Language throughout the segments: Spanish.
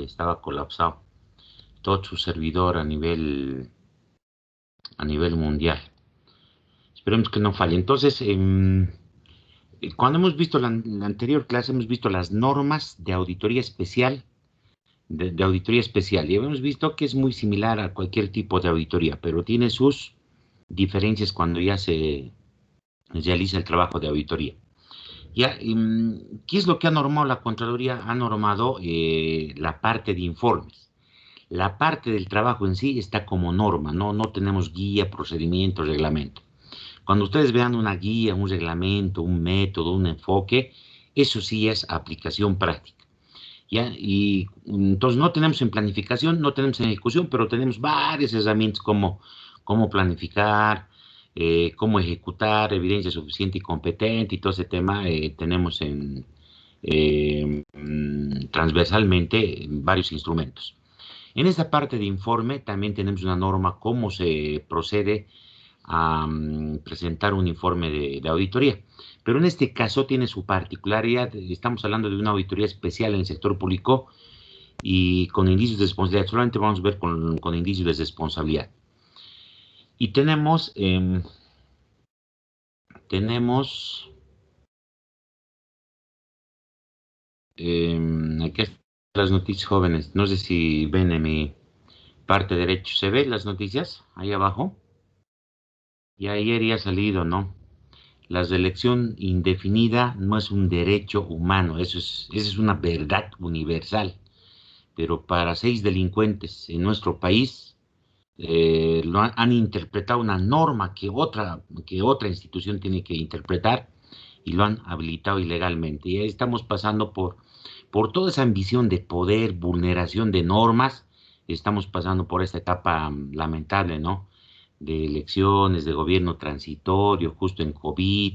estaba colapsado todo su servidor a nivel mundial. Esperemos que no falle. Entonces, cuando hemos visto la anterior clase, hemos visto las normas de auditoría especial, de auditoría especial, y hemos visto que es muy similar a cualquier tipo de auditoría, pero tiene sus diferencias cuando ya se realiza el trabajo de auditoría. Ya, ¿qué es lo que ha normado la Contraloría? Ha normado la parte de informes. La parte del trabajo en sí está como norma, no tenemos guía, procedimiento, reglamento. Cuando ustedes vean una guía, un reglamento, un método, un enfoque, eso sí es aplicación práctica. ¿Ya? Y entonces no tenemos en planificación, no tenemos en ejecución, pero tenemos varias herramientas como cómo planificar, cómo ejecutar, evidencia suficiente y competente y todo ese tema tenemos transversalmente varios instrumentos. En esta parte de informe también tenemos una norma cómo se procede a presentar un informe de auditoría. Pero en este caso tiene su particularidad. Estamos hablando de una auditoría especial en el sector público y con indicios de responsabilidad. Solamente vamos a ver con indicios de responsabilidad. Y tenemos aquí están las noticias jóvenes. No sé si ven en mi parte derecha. ¿Se ven las noticias ahí abajo? Y ayer ya ha salido, ¿no? La reelección indefinida no es un derecho humano, esa es una verdad universal. Pero para 6 delincuentes en nuestro país han interpretado una norma que otra institución tiene que interpretar y lo han habilitado ilegalmente. Y ahí estamos pasando por toda esa ambición de poder, vulneración de normas, estamos pasando por esta etapa lamentable, ¿no? De elecciones, de gobierno transitorio, justo en COVID,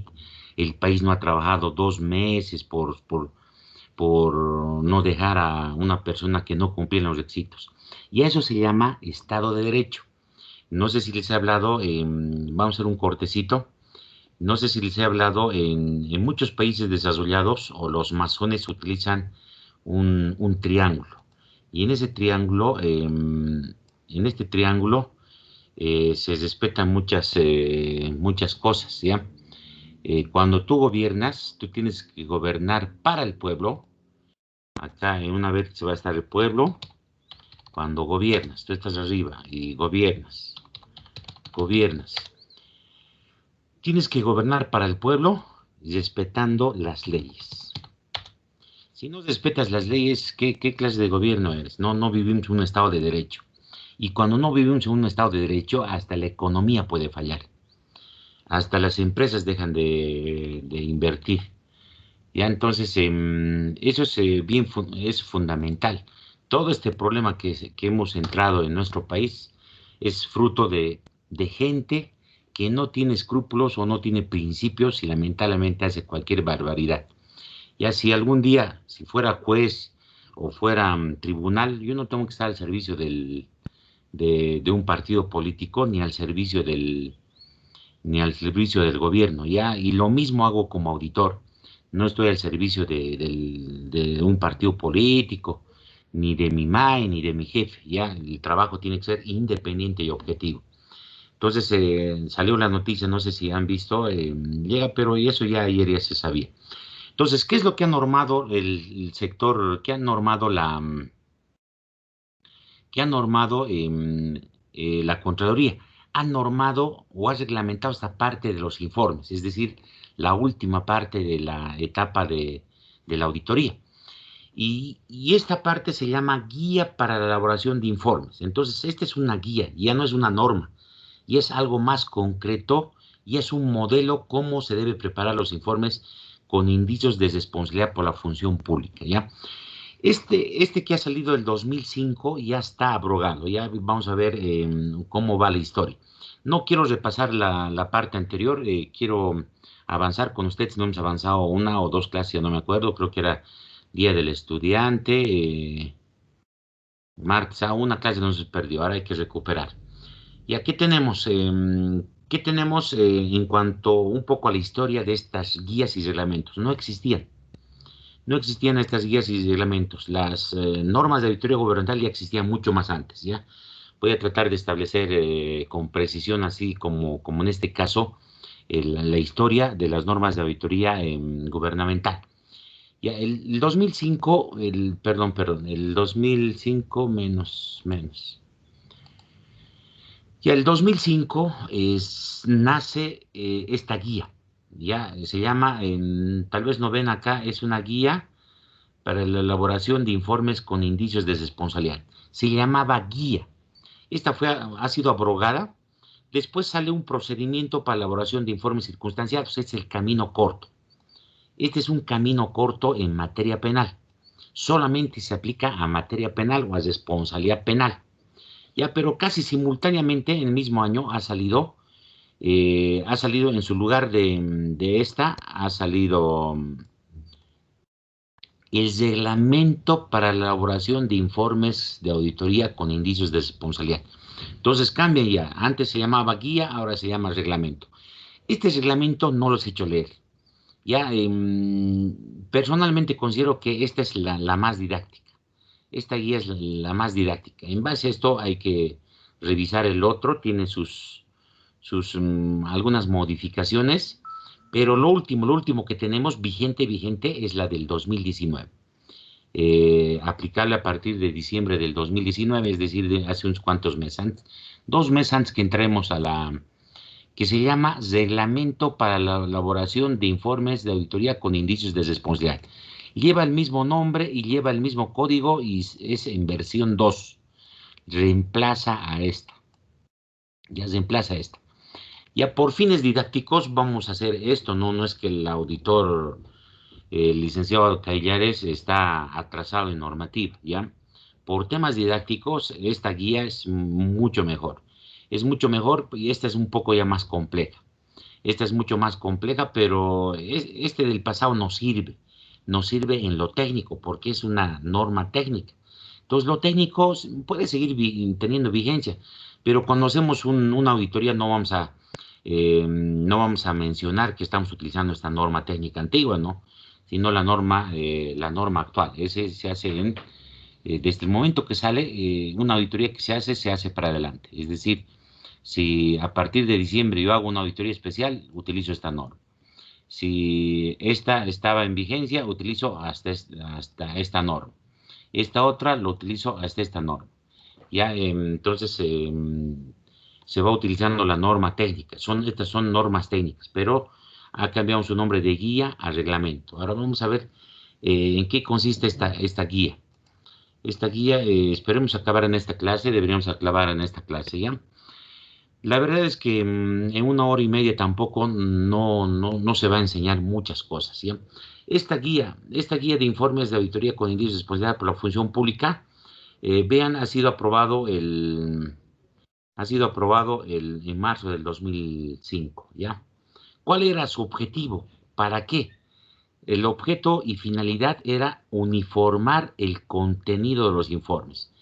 el país no ha trabajado 2 meses por no dejar a una persona que no cumplía los requisitos. Y a eso se llama Estado de Derecho. No sé si les he hablado, vamos a hacer un cortecito. No sé si les he hablado, en muchos países desarrollados o los masones utilizan un triángulo. Y en ese triángulo, se respetan muchas cosas, ¿ya? Cuando tú gobiernas, tú tienes que gobernar para el pueblo. Acá en una vez se va a estar el pueblo. Cuando gobiernas, tú estás arriba y gobiernas. Tienes que gobernar para el pueblo respetando las leyes. Si no respetas las leyes, ¿qué clase de gobierno eres? No vivimos en un estado de derecho. Y cuando no vivimos en un estado de derecho, hasta la economía puede fallar. Hasta las empresas dejan de invertir. Ya entonces, eso es fundamental. Todo este problema que hemos entrado en nuestro país es fruto de gente que no tiene escrúpulos o no tiene principios y lamentablemente hace cualquier barbaridad. Ya si algún día, si fuera juez o fuera tribunal, yo no tengo que estar al servicio de un partido político ni al servicio del gobierno, ¿ya? Y lo mismo hago como auditor. No estoy al servicio de un partido político, ni de mi MAE, ni de mi jefe, ¿ya? El trabajo tiene que ser independiente y objetivo. Entonces, salió la noticia, no sé si han visto, llega, pero eso ya ayer ya se sabía. Entonces, ¿qué es lo que ha normado el sector, qué ha normado la Contraloría? Ha normado o ha reglamentado esta parte de los informes, es decir, la última parte de la etapa de la auditoría. Y esta parte se llama Guía para la elaboración de informes. Entonces, esta es una guía, ya no es una norma, y es algo más concreto, y es un modelo cómo se debe preparar los informes con indicios de responsabilidad por la función pública, ¿ya? Este que ha salido del 2005 ya está abrogado, ya vamos a ver cómo va la historia. No quiero repasar la parte anterior, quiero avanzar con ustedes, no hemos avanzado una o dos clases, ya no me acuerdo, creo que era Día del Estudiante, martes, una clase no se perdió, ahora hay que recuperar. Y aquí tenemos, ¿qué tenemos en cuanto un poco a la historia de estas guías y reglamentos? No existían. no existían estas guías y reglamentos. Las normas de auditoría gubernamental ya existían mucho más antes, ¿ya? Voy a tratar de establecer con precisión, así como en este caso, la historia de las normas de auditoría gubernamental. Ya, el 2005, perdón, el 2005 menos. Ya el 2005 nace esta guía, ya se llama, tal vez no ven acá, es una guía para la elaboración de informes con indicios de responsabilidad. Se llamaba guía. Ha sido abrogada. Después sale un procedimiento para elaboración de informes circunstanciados. Este es el camino corto. Este es un camino corto en materia penal. Solamente se aplica a materia penal o a responsabilidad penal. Ya, pero casi simultáneamente, en el mismo año, ha salido en su lugar de esta, ha salido el reglamento para la elaboración de informes de auditoría con indicios de responsabilidad. Entonces cambian ya, antes se llamaba guía, ahora se llama reglamento. Este reglamento no los he hecho leer. Ya, personalmente considero que esta es la más didáctica. Esta guía es la más didáctica. En base a esto hay que revisar el otro, tiene sus algunas modificaciones, pero lo último que tenemos vigente es la del 2019. Aplicable a partir de diciembre del 2019, es decir, de hace unos cuantos meses antes, 2 meses antes que entremos que se llama Reglamento para la elaboración de informes de auditoría con indicios de responsabilidad. Lleva el mismo nombre y lleva el mismo código y es en versión 2. Reemplaza a esta. Ya reemplaza a esta. Ya por fines didácticos vamos a hacer esto, no es que el auditor, el licenciado Callares, está atrasado en normativa, ¿ya? Por temas didácticos, esta guía es mucho mejor. Es mucho mejor y esta es un poco ya más compleja. Esta es mucho más compleja, pero este del pasado nos sirve en lo técnico, porque es una norma técnica. Entonces, lo técnico puede seguir teniendo vigencia, pero cuando hacemos una auditoría no vamos a mencionar que estamos utilizando esta norma técnica antigua, ¿no? Sino la norma actual. Ese se hace desde el momento que sale, una auditoría que se hace para adelante. Es decir, si a partir de diciembre yo hago una auditoría especial, utilizo esta norma. Si esta estaba en vigencia, utilizo hasta esta norma. Esta otra lo utilizo hasta esta norma. Ya, entonces se va utilizando la norma técnica. Estas son normas técnicas, pero ha cambiado su nombre de guía a reglamento. Ahora vamos a ver en qué consiste esta guía. Esta guía, esperemos acabar en esta clase, deberíamos acabar en esta clase, ¿ya? La verdad es que en 1 hora y media tampoco no se va a enseñar muchas cosas, ¿ya? Esta guía de informes de auditoría con indicios de responsabilidad por la función pública, vean, ha sido aprobado en marzo del 2005, ¿ya? ¿Cuál era su objetivo? ¿Para qué? El objeto y finalidad era uniformar el contenido de los informes,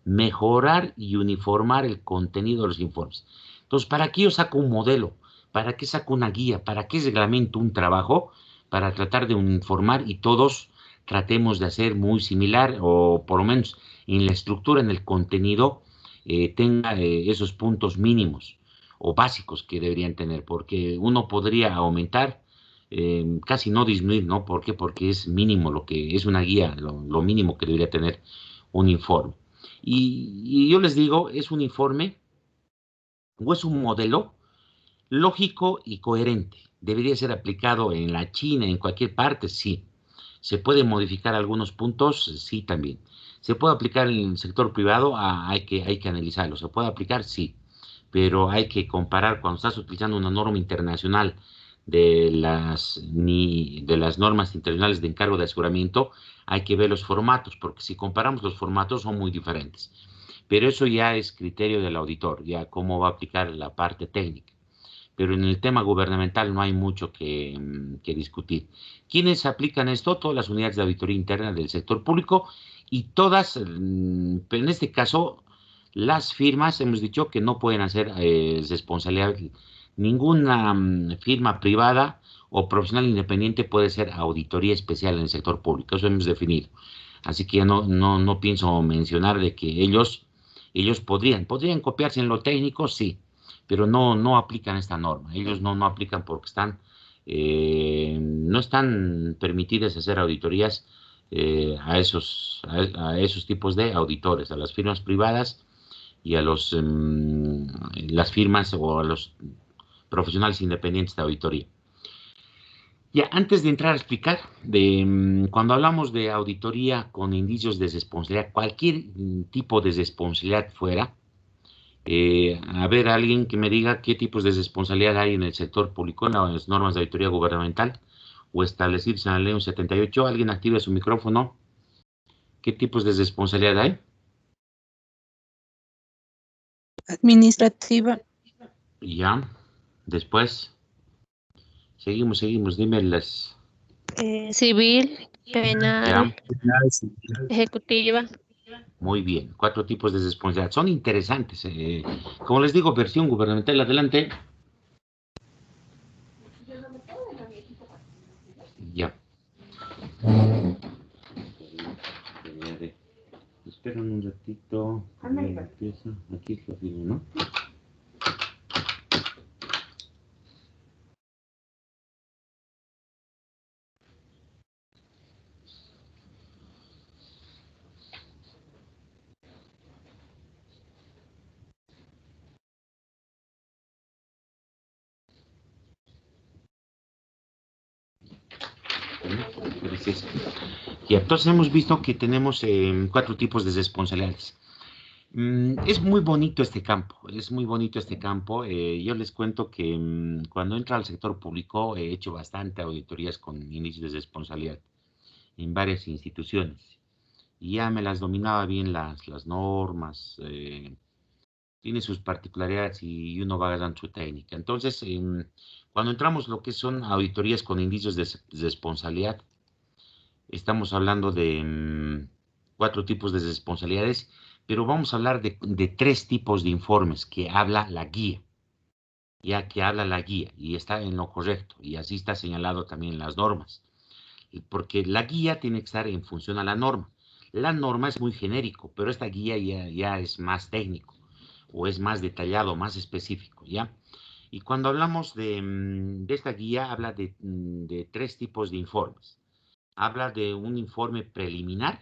mejorar y uniformar el contenido de los informes. Entonces, ¿para qué yo saco un modelo? ¿Para qué saco una guía? ¿Para qué reglamento un trabajo? Para tratar de uniformar y todos tratemos de hacer muy similar, o por lo menos en la estructura, en el contenido, tenga esos puntos mínimos o básicos que deberían tener, porque uno podría aumentar, casi no disminuir, ¿no? ¿Por qué? Porque es mínimo lo que es una guía, lo mínimo que debería tener un informe. Y yo les digo, es un informe o es un modelo lógico y coherente. ¿Debería ser aplicado en la China, en cualquier parte? Sí. ¿Se pueden modificar algunos puntos? Sí, también. ¿Se puede aplicar en el sector privado? Hay que analizarlo. ¿Se puede aplicar? Sí. Pero hay que comparar cuando estás utilizando una norma internacional de las normas internacionales de encargo de aseguramiento, hay que ver los formatos, porque si comparamos los formatos son muy diferentes. Pero eso ya es criterio del auditor, ya cómo va a aplicar la parte técnica. Pero en el tema gubernamental no hay mucho que discutir. ¿Quiénes aplican esto? Todas las unidades de auditoría interna del sector público y todas, pero en este caso, las firmas, hemos dicho que no pueden hacer responsabilidad, ninguna firma privada o profesional independiente puede ser auditoría especial en el sector público. Eso hemos definido. Así que ya no pienso mencionar de que ellos podrían copiarse en lo técnico, sí, pero no aplican esta norma. Ellos no aplican porque no están permitidas hacer auditorías a esos tipos de auditores, a las firmas privadas y a las firmas o a los profesionales independientes de auditoría. Ya, antes de entrar a explicar, cuando hablamos de auditoría con indicios de responsabilidad, cualquier tipo de responsabilidad fuera, a ver, alguien que me diga qué tipos de responsabilidad hay en el sector público, en las normas de auditoría gubernamental o establecidas en la ley 78. Alguien active su micrófono. ¿Qué tipos de responsabilidad hay? Administrativa. Ya, después, seguimos, dime las... Civil, penal, Ya, ejecutiva. muy bien, 4 tipos de responsabilidad. Son interesantes. Como les digo, versión gubernamental adelante. Ya. Esperen un ratito. Empieza. Aquí lo digo, ¿no? Gracias. Y entonces hemos visto que tenemos 4 tipos de responsabilidades. Es muy bonito este campo, yo les cuento que cuando entro al sector público he hecho bastante auditorías con índices de responsabilidad en varias instituciones. Y ya me las dominaba bien las normas, tiene sus particularidades y uno va agarrando su técnica. Entonces, cuando entramos lo que son auditorías con indicios de responsabilidad, estamos hablando de 4 tipos de responsabilidades, pero vamos a hablar de 3 tipos de informes que habla la guía, ya que habla la guía y está en lo correcto, y así está señalado también en las normas, porque la guía tiene que estar en función a la norma. La norma es muy genérico, pero esta guía ya es más técnico, o es más detallado, más específico, ¿ya? Y cuando hablamos de esta guía, habla de 3 tipos de informes. Habla de un informe preliminar,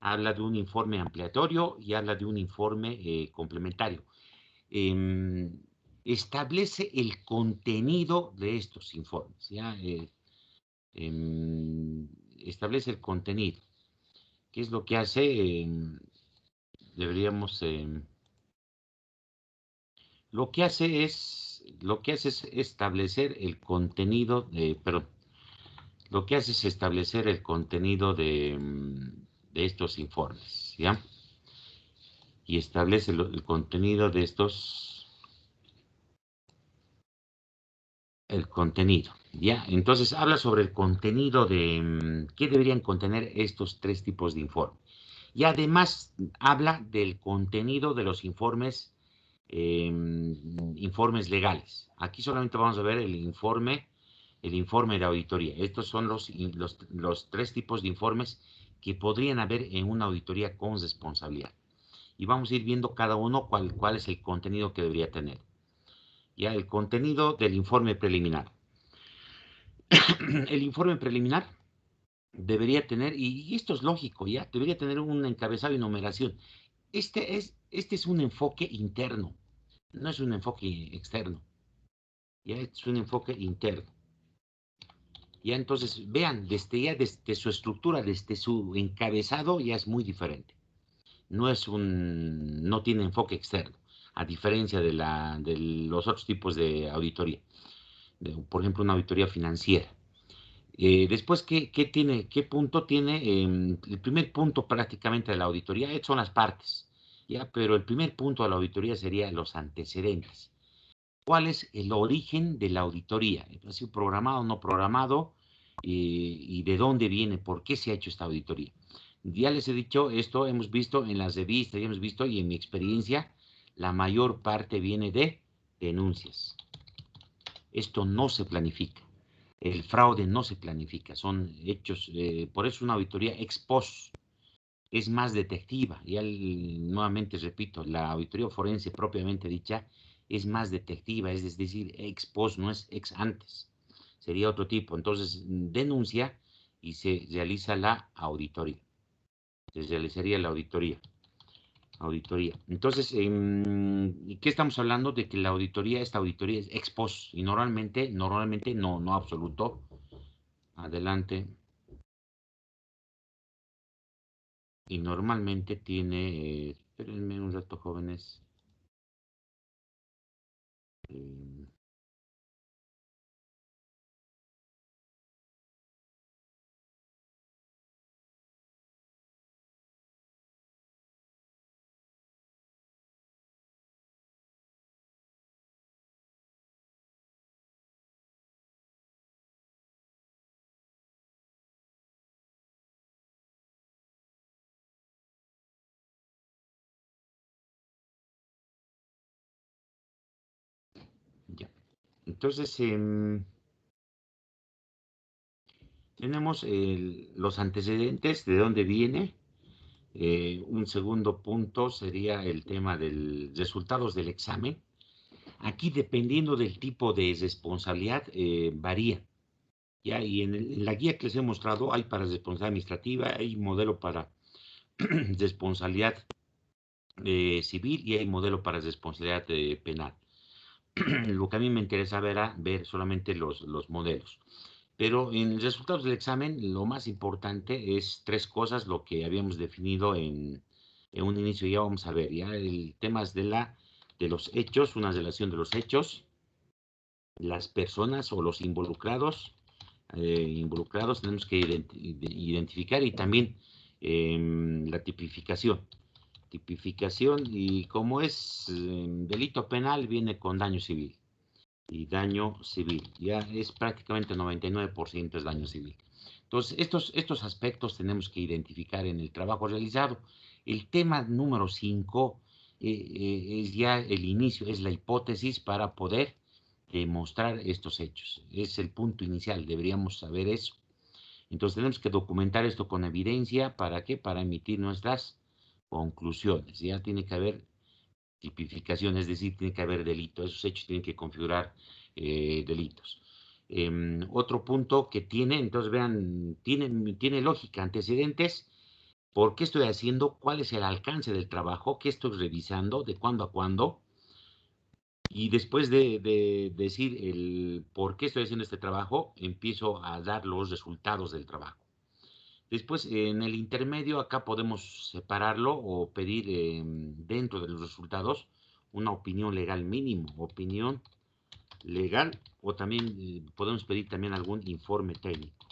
habla de un informe ampliatorio y habla de un informe complementario. Establece el contenido de estos informes, ¿ya? Establece el contenido. ¿Qué es lo que hace? Deberíamos... lo que hace es establecer el contenido de... Perdón. Lo que hace es establecer el contenido de estos informes, ¿ya? Y establece el contenido de estos, el contenido, ¿ya? Entonces habla sobre el contenido de qué deberían contener estos 3 tipos de informes. Y además habla del contenido de los informes, informes legales. Aquí solamente vamos a ver el informe de auditoría. Estos son los 3 tipos de informes que podrían haber en una auditoría con responsabilidad. Y vamos a ir viendo cada uno cuál es el contenido que debería tener. Ya, el contenido del informe preliminar. El informe preliminar debería tener, y esto es lógico, ya, debería tener un encabezado y numeración. Este es un enfoque interno, no es un enfoque externo. Ya, es un enfoque interno. Ya, entonces, vean, desde su estructura, desde su encabezado, ya es muy diferente. No tiene enfoque externo, a diferencia de los otros tipos de auditoría. Por ejemplo, una auditoría financiera. Después, ¿qué punto tiene? El primer punto prácticamente de la auditoría son las partes, ¿ya? Pero el primer punto de la auditoría sería los antecedentes. ¿Cuál es el origen de la auditoría? ¿Ha sido programado o no programado? ¿Y de dónde viene? ¿Por qué se ha hecho esta auditoría? Ya les he dicho, esto hemos visto en las revistas, ya hemos visto, y en mi experiencia, la mayor parte viene de denuncias. Esto no se planifica. El fraude no se planifica, son hechos, por eso una auditoría ex post es más detectiva. Ya nuevamente repito, la auditoría forense propiamente dicha es más detectiva, es decir, ex post, no es ex antes. Sería otro tipo. Entonces, denuncia y se realiza la auditoría. Se realizaría la auditoría. Entonces, ¿qué estamos hablando? De que esta auditoría es ex post y normalmente no absoluto. Adelante. Y normalmente tiene, espérenme un rato, jóvenes. Eh, ya. Entonces, tenemos los antecedentes, de dónde viene. Un segundo punto sería el tema de los resultados del examen. Aquí, dependiendo del tipo de responsabilidad, varía. Ya, y en la guía que les he mostrado hay para responsabilidad administrativa, hay modelo para responsabilidad civil y hay modelo para responsabilidad penal. Lo que a mí me interesa ver solamente los modelos. Pero en los resultados del examen, lo más importante es tres cosas, lo que habíamos definido en un inicio. Ya vamos a ver, ya el tema es de los hechos, una relación de los hechos, las personas o los involucrados tenemos que identificar y también la tipificación. Tipificación y como es delito penal, viene con daño civil y daño civil. Ya es prácticamente 99% es daño civil. Entonces, estos aspectos tenemos que identificar en el trabajo realizado. El tema número 5 es ya el inicio, es la hipótesis para poder demostrar estos hechos. Es el punto inicial, deberíamos saber eso. Entonces tenemos que documentar esto con evidencia, ¿para qué? Para emitir nuestras conclusiones. Ya tiene que haber tipificación, es decir, tiene que haber delito, esos hechos tienen que configurar delitos. Otro punto que tiene, entonces vean, tiene lógica, antecedentes, ¿por qué estoy haciendo? ¿Cuál es el alcance del trabajo? ¿Qué estoy revisando? ¿De cuándo a cuándo? Y después de decir el por qué estoy haciendo este trabajo, empiezo a dar los resultados del trabajo. Después, en el intermedio, acá podemos separarlo o pedir dentro de los resultados una opinión legal mínimo, opinión legal, o también podemos pedir también algún informe técnico,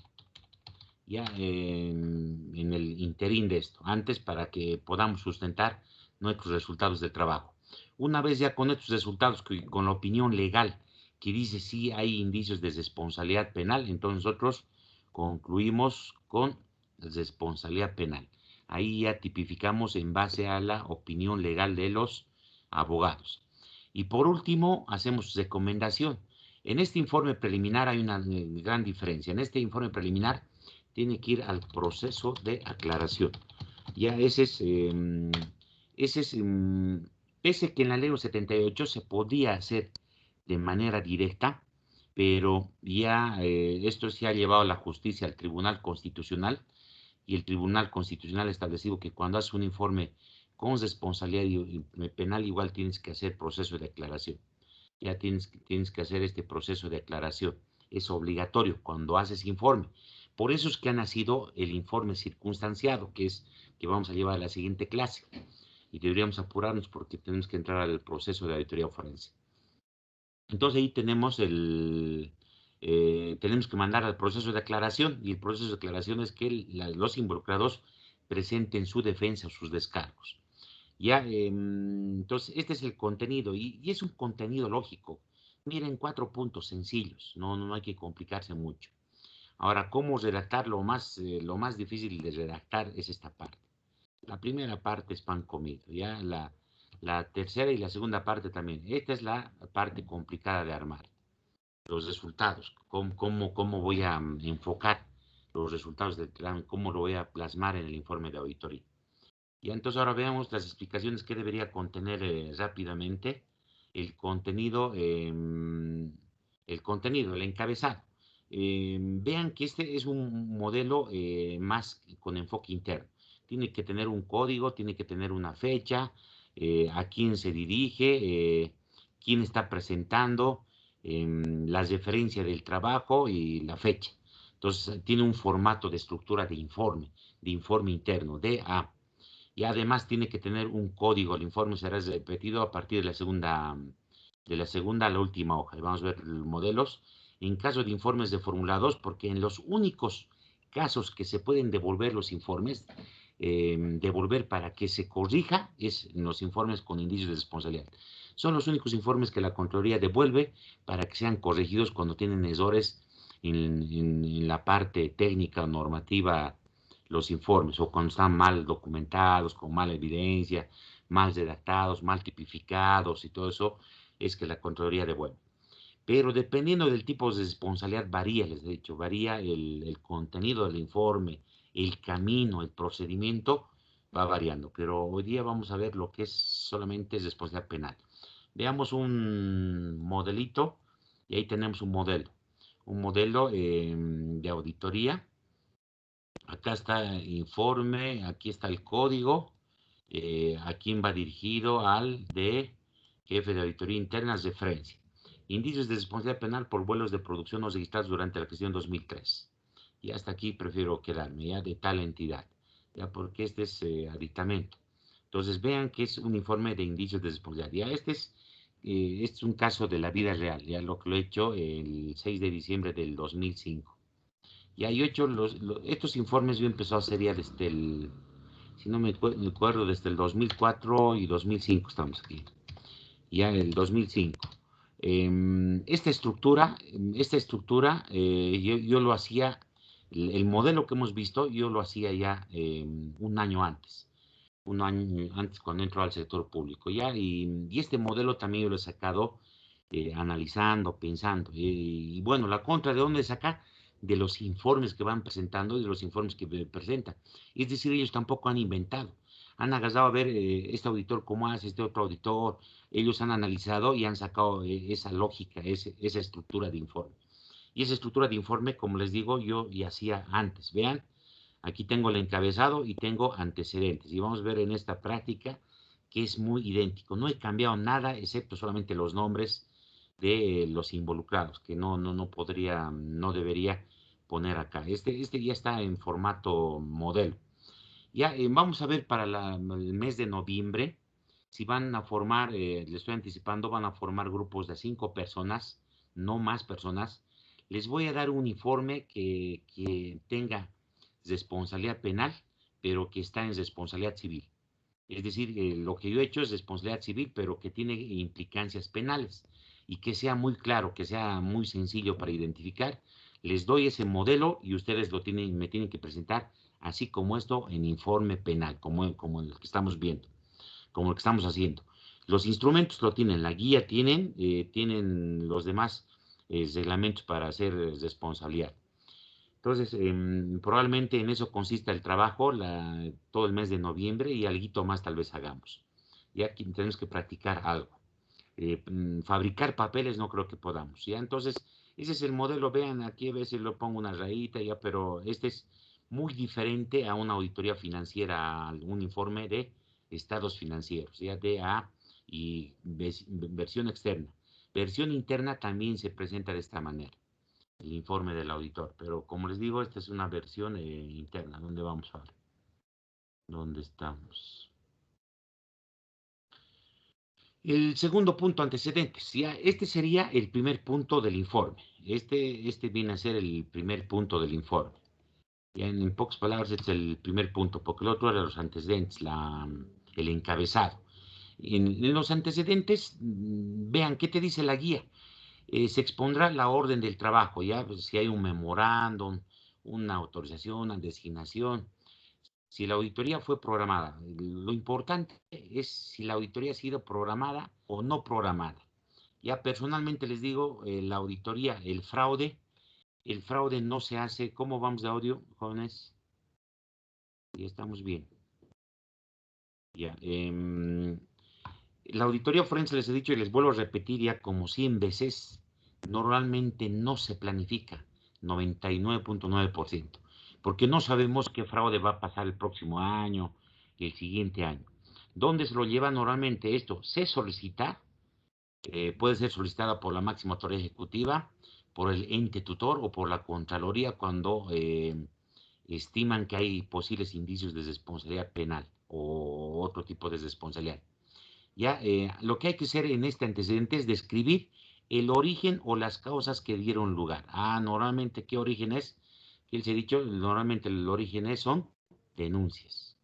ya en el interín de esto, antes para que podamos sustentar nuestros resultados de trabajo. Una vez ya con estos resultados, con la opinión legal que dice si hay indicios de responsabilidad penal, entonces nosotros concluimos con responsabilidad penal. Ahí ya tipificamos en base a la opinión legal de los abogados. Y por último, hacemos recomendación. En este informe preliminar hay una gran diferencia. En este informe preliminar tiene que ir al proceso de aclaración. Ya ese es, pese que en la ley 78 se podía hacer de manera directa, pero ya esto se ha llevado a la justicia al Tribunal Constitucional y el Tribunal Constitucional ha establecido que cuando haces un informe con responsabilidad penal igual tienes que hacer proceso de aclaración. Ya tienes que hacer este proceso de aclaración. Es obligatorio cuando haces informe. Por eso es que ha nacido el informe circunstanciado, que vamos a llevar a la siguiente clase. Y deberíamos apurarnos porque tenemos que entrar al proceso de auditoría forense. Entonces ahí tenemos que mandar al proceso de aclaración y el proceso de aclaración es que los involucrados presenten su defensa o sus descargos. Ya, entonces este es el contenido y es un contenido lógico. Miren, 4 puntos sencillos, no hay que complicarse mucho. Ahora, ¿cómo redactar? Lo más difícil de redactar es esta parte. La primera parte es pan comido, ya la tercera y la segunda parte también. Esta es la parte complicada de armar. los resultados, cómo voy a enfocar los resultados del trámite, cómo lo voy a plasmar en el informe de auditoría. Y entonces ahora veamos las explicaciones que debería contener rápidamente el contenido, el encabezado. Vean que este es un modelo más con enfoque interno. Tiene que tener un código, tiene que tener una fecha, a quién se dirige, quién está presentando, la referencia del trabajo y la fecha. Entonces tiene un formato de estructura de informe interno, DA. Y además tiene que tener un código. El informe será repetido a partir de la segunda a la última hoja. Y vamos a ver modelos. En caso de informes de formulados, porque en los únicos casos que se pueden devolver los informes, devolver para que se corrija, es en los informes con indicios de responsabilidad. Son los únicos informes que la Contraloría devuelve para que sean corregidos cuando tienen errores en la parte técnica o normativa los informes, o cuando están mal documentados, con mala evidencia, mal redactados, mal tipificados y todo eso, es que la Contraloría devuelve. Pero dependiendo del tipo de responsabilidad varía, les he dicho, varía el contenido del informe, el camino, el procedimiento, va variando. Pero hoy día vamos a ver lo que es solamente responsabilidad penal. Veamos un modelito, y ahí tenemos un modelo de auditoría. Acá está el informe, aquí está el código, a quién va dirigido, al de jefe de auditoría interna, referencia. Indicios de responsabilidad penal por vuelos de producción no registrados durante la gestión 2003. Y hasta aquí prefiero quedarme, ya de tal entidad, ya porque este es aditamento. Entonces vean que es un informe de indicios de responsabilidad. Ya este es un caso de la vida real, ya lo que lo he hecho el 6 de diciembre del 2005. Ya yo he hecho estos informes, yo empezó a hacer ya desde si no me acuerdo, desde el 2004 y 2005 estamos aquí, ya el 2005. Yo lo hacía, el modelo que hemos visto, yo lo hacía ya un año antes cuando entró al sector público, ya, y este modelo también yo lo he sacado analizando, pensando, y bueno, la contra de dónde sacar de los informes que van presentando y de los informes que presentan. Es decir, ellos tampoco han inventado. Han agarrado a ver este auditor cómo hace, este otro auditor. Ellos han analizado y han sacado esa lógica, esa estructura de informe. Y esa estructura de informe, como les digo, yo ya hacía antes. Vean, aquí tengo el encabezado y tengo antecedentes. Y vamos a ver en esta práctica que es muy idéntico. No he cambiado nada, excepto solamente los nombres de los involucrados, que no debería poner acá. Este ya está en formato modelo. Ya vamos a ver para el mes de noviembre, si van a formar, les estoy anticipando, van a formar grupos de 5 personas, no más personas. Les voy a dar un informe que tenga responsabilidad penal, pero que está en responsabilidad civil. Es decir, lo que yo he hecho es responsabilidad civil, pero que tiene implicancias penales y que sea muy claro, que sea muy sencillo para identificar. Les doy ese modelo y ustedes me tienen que presentar así como esto en informe penal, como el que estamos viendo, como el que estamos haciendo. Los instrumentos lo tienen, la guía tienen los demás reglamentos para hacer responsabilidad. Entonces, probablemente en eso consista el trabajo todo el mes de noviembre y algo más tal vez hagamos. Ya aquí tenemos que practicar algo. Fabricar papeles no creo que podamos. Ya, entonces, ese es el modelo. Vean, aquí a veces lo pongo una rayita ya, pero este es muy diferente a una auditoría financiera, a un informe de estados financieros, ya DA y versión externa. Versión interna también se presenta de esta manera el informe del auditor. Pero como les digo, esta es una versión interna. ¿Dónde vamos a ver? ¿Dónde estamos? El segundo punto, antecedentes. Ya, este sería el primer punto del informe. Este viene a ser el primer punto del informe. Ya en pocas palabras, este es el primer punto, porque el otro era los antecedentes, el encabezado. En los antecedentes, vean qué te dice la guía. Se expondrá la orden del trabajo, ya, pues, si hay un memorándum, una autorización, una designación, si la auditoría fue programada. Lo importante es si la auditoría ha sido programada o no programada. Ya personalmente les digo, la auditoría, el fraude no se hace. ¿Cómo vamos de audio, jóvenes? Ya estamos bien. Ya. La auditoría forense, les he dicho y les vuelvo a repetir ya como 100 veces, normalmente no se planifica, 99.9%, porque no sabemos qué fraude va a pasar el próximo año, el siguiente año. ¿Dónde se lo lleva normalmente esto? Se solicita, puede ser solicitada por la máxima autoridad ejecutiva, por el ente tutor o por la Contraloría cuando estiman que hay posibles indicios de responsabilidad penal o otro tipo de responsabilidad. Ya, lo que hay que hacer en este antecedente es describir el origen o las causas que dieron lugar. Normalmente, ¿qué origen es? Que les he dicho, normalmente el origen son denuncias,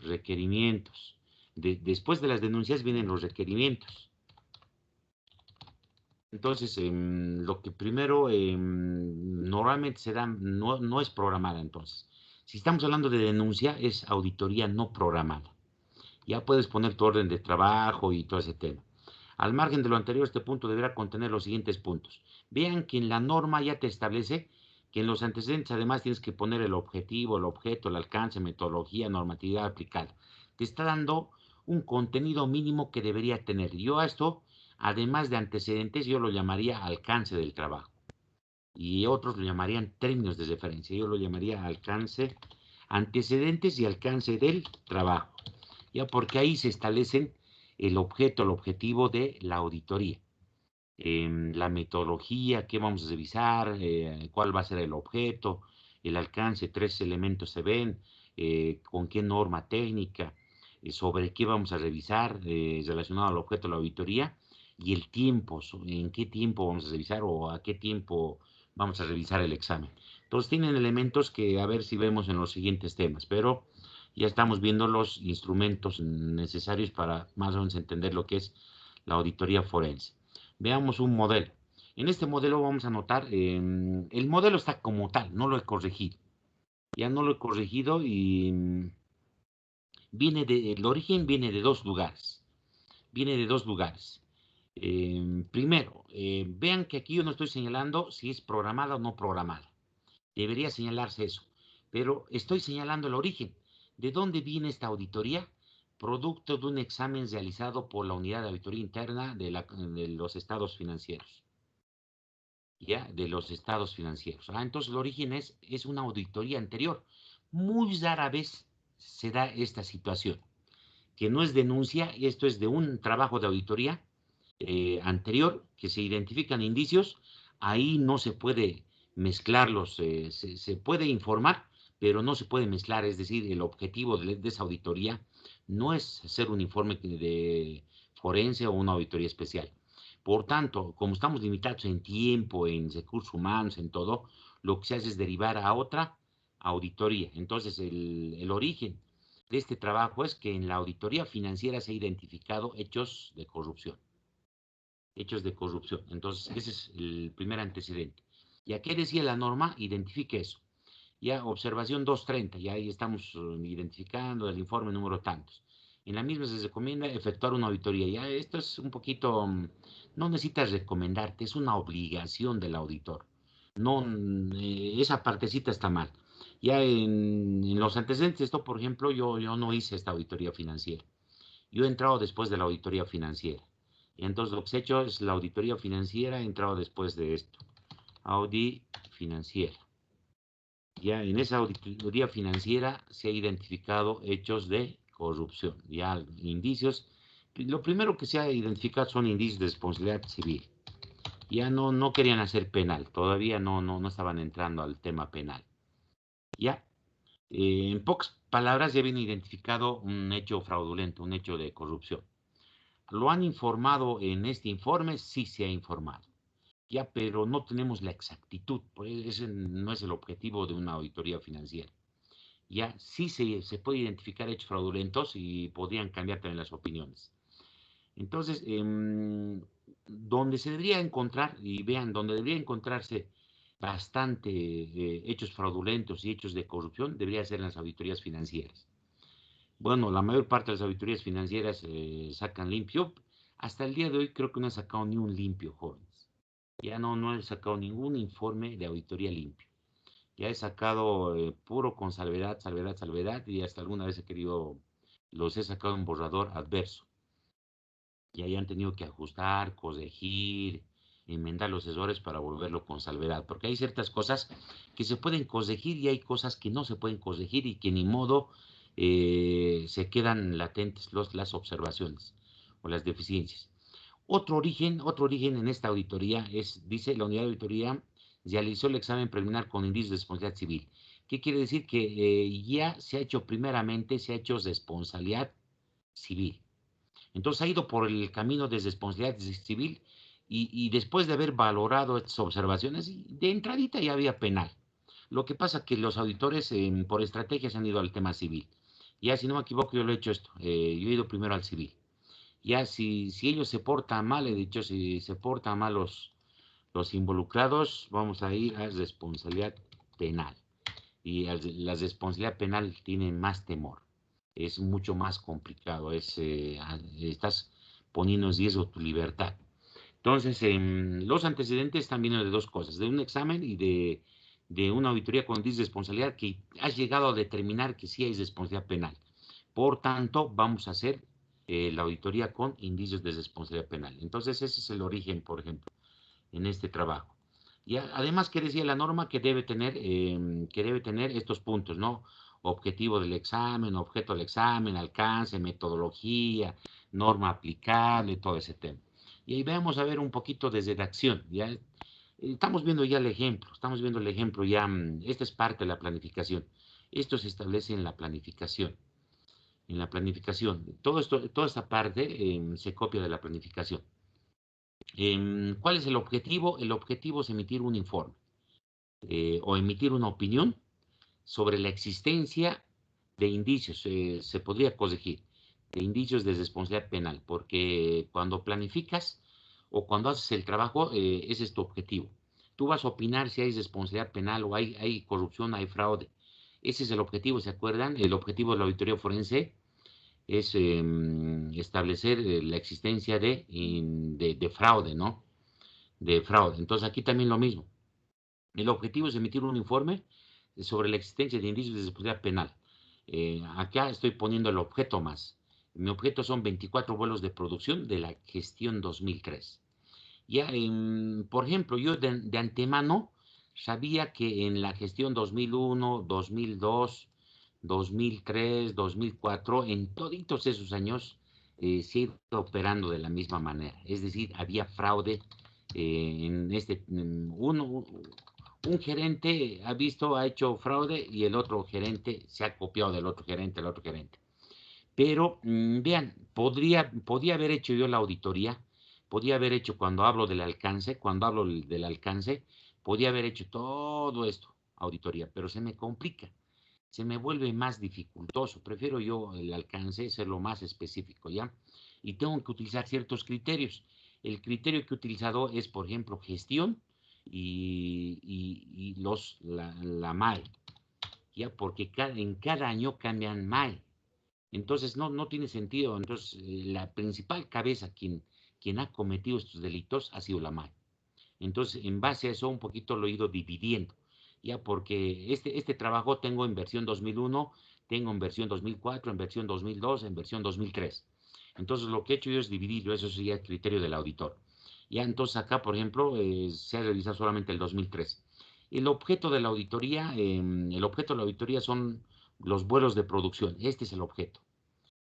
requerimientos. Después de las denuncias vienen los requerimientos. Entonces, lo que primero normalmente se da no es programada. Entonces, si estamos hablando de denuncia, es auditoría no programada. Ya puedes poner tu orden de trabajo y todo ese tema. Al margen de lo anterior, este punto deberá contener los siguientes puntos. Vean que en la norma ya te establece que en los antecedentes además tienes que poner el objetivo, el objeto, el alcance, metodología, normatividad aplicada. Te está dando un contenido mínimo que debería tener. Yo a esto, además de antecedentes, yo lo llamaría alcance del trabajo. Y otros lo llamarían términos de referencia. Yo lo llamaría alcance, antecedentes y alcance del trabajo. Ya porque ahí se establecen el objeto, el objetivo de la auditoría, la metodología, qué vamos a revisar, cuál va a ser el objeto, el alcance, tres elementos se ven, con qué norma técnica, sobre qué vamos a revisar relacionado al objeto de la auditoría y el tiempo, en qué tiempo vamos a revisar o a qué tiempo vamos a revisar el examen. Entonces tienen elementos que a ver si vemos en los siguientes temas, pero ya estamos viendo los instrumentos necesarios para más o menos entender lo que es la auditoría forense. Veamos un modelo. En este modelo vamos a notar, el modelo está como tal, no lo he corregido. Ya no lo he corregido y el origen viene de dos lugares. Viene de dos lugares. Primero, vean que aquí yo no estoy señalando si es programada o no programada. Debería señalarse eso. Pero estoy señalando el origen. ¿De dónde viene esta auditoría? Producto de un examen realizado por la Unidad de Auditoría Interna de los estados financieros. ¿Ya? De los estados financieros. Entonces el origen es una auditoría anterior. Muy rara vez se da esta situación, que no es denuncia, esto es de un trabajo de auditoría anterior, que se identifican indicios, ahí no se puede mezclarlos, se puede informar, pero no se puede mezclar, es decir, el objetivo de esa auditoría no es hacer un informe de forense o una auditoría especial. Por tanto, como estamos limitados en tiempo, en recursos humanos, en todo, lo que se hace es derivar a otra auditoría. Entonces, el origen de este trabajo es que en la auditoría financiera se han identificado hechos de corrupción. Hechos de corrupción. Entonces, ese es el primer antecedente. ¿Y a qué decía la norma? Identifique eso. Ya, observación 230, ya ahí estamos identificando el informe número tantos. En la misma se recomienda efectuar una auditoría. Ya, esto es un poquito, no necesitas recomendarte, es una obligación del auditor. No, esa partecita está mal. Ya en los antecedentes, esto, por ejemplo, yo no hice esta auditoría financiera. Yo he entrado después de la auditoría financiera. Y entonces lo que he hecho es la auditoría financiera, he entrado después de esto. Audit financiera. Ya en esa auditoría financiera se ha identificado hechos de corrupción. Ya indicios. Lo primero que se ha identificado son indicios de responsabilidad civil. Ya no querían hacer penal. Todavía no estaban entrando al tema penal. Ya. En pocas palabras ya viene identificado un hecho fraudulento, un hecho de corrupción. ¿Lo han informado en este informe? Sí se ha informado. Ya, pero no tenemos la exactitud, pues ese no es el objetivo de una auditoría financiera. Ya, sí se puede identificar hechos fraudulentos y podrían cambiar también las opiniones. Entonces, donde se debería encontrar, y vean, donde debería encontrarse bastante hechos fraudulentos y hechos de corrupción, debería ser en las auditorías financieras. Bueno, la mayor parte de las auditorías financieras sacan limpio. Hasta el día de hoy creo que no he sacado ni un limpio, jóvenes. Ya no he sacado ningún informe de auditoría limpio. Ya he sacado puro con salvedad, salvedad, salvedad, y hasta alguna vez los he sacado en borrador adverso. Y ahí han tenido que ajustar, corregir, enmendar los errores para volverlo con salvedad. Porque hay ciertas cosas que se pueden corregir y hay cosas que no se pueden corregir y que ni modo se quedan latentes las observaciones o las deficiencias. Otro origen en esta auditoría es, dice, la unidad de auditoría realizó el examen preliminar con indicios de responsabilidad civil. ¿Qué quiere decir? Que ya se ha hecho primeramente, se ha hecho responsabilidad civil. Entonces ha ido por el camino de responsabilidad civil y después de haber valorado estas observaciones, de entradita ya había penal. Lo que pasa es que los auditores por estrategias han ido al tema civil. Ya si no me equivoco yo lo he hecho esto, yo he ido primero al civil. Ya si ellos se portan mal, he dicho, si se portan mal los involucrados, vamos a ir a responsabilidad penal. Y la responsabilidad penal tiene más temor, es mucho más complicado, estás poniendo en riesgo tu libertad. Entonces, los antecedentes están viendo de dos cosas, de un examen y de una auditoría con responsabilidad que has llegado a determinar que sí hay responsabilidad penal. Por tanto, vamos a hacer la auditoría con indicios de responsabilidad penal. Entonces, ese es el origen, por ejemplo, en este trabajo. Y además, que decía la norma que debe tener estos puntos, ¿no? Objetivo del examen, objeto del examen, alcance, metodología, norma aplicable, todo ese tema. Y ahí vamos a ver un poquito de redacción, ¿ya? Estamos viendo ya el ejemplo, ya, esta es parte de la planificación. Esto se establece en la planificación. En la planificación, toda esta parte se copia de la planificación. ¿Cuál es el objetivo? El objetivo es emitir un informe o emitir una opinión sobre la existencia de indicios, se podría corregir, de indicios de responsabilidad penal, porque cuando planificas o cuando haces el trabajo, ese es tu objetivo. Tú vas a opinar si hay responsabilidad penal o hay corrupción, hay fraude. Ese es el objetivo, ¿se acuerdan? El objetivo de la auditoría forense es establecer la existencia de fraude, ¿no? De fraude. Entonces aquí también lo mismo. El objetivo es emitir un informe sobre la existencia de indicios de responsabilidad penal. Acá estoy poniendo el objeto más. Mi objeto son 24 vuelos de producción de la gestión 2003. Ya, por ejemplo, yo de antemano sabía que en la gestión 2001, 2002, 2003, 2004, en toditos esos años, se ha ido operando de la misma manera. Es decir, había fraude un gerente ha hecho fraude y el otro gerente se ha copiado del otro gerente. Pero vean, podía haber hecho yo la auditoría, podía haber hecho cuando hablo del alcance, podía haber hecho todo esto, auditoría, pero se me complica, se me vuelve más dificultoso. Prefiero yo el alcance, ser lo más específico, ¿ya? Y tengo que utilizar ciertos criterios. El criterio que he utilizado es, por ejemplo, gestión y la MAE, ¿ya? Porque en cada año cambian MAE. Entonces, no tiene sentido. Entonces, la principal cabeza quien ha cometido estos delitos ha sido la MAE. Entonces, en base a eso, un poquito lo he ido dividiendo, ya porque este trabajo tengo en versión 2001, tengo en versión 2004, en versión 2002, en versión 2003. Entonces, lo que he hecho yo es dividirlo, eso sería el criterio del auditor. Ya, entonces acá, por ejemplo, se ha realizado solamente el 2003. El objeto de la auditoría son los vuelos de producción. Este es el objeto.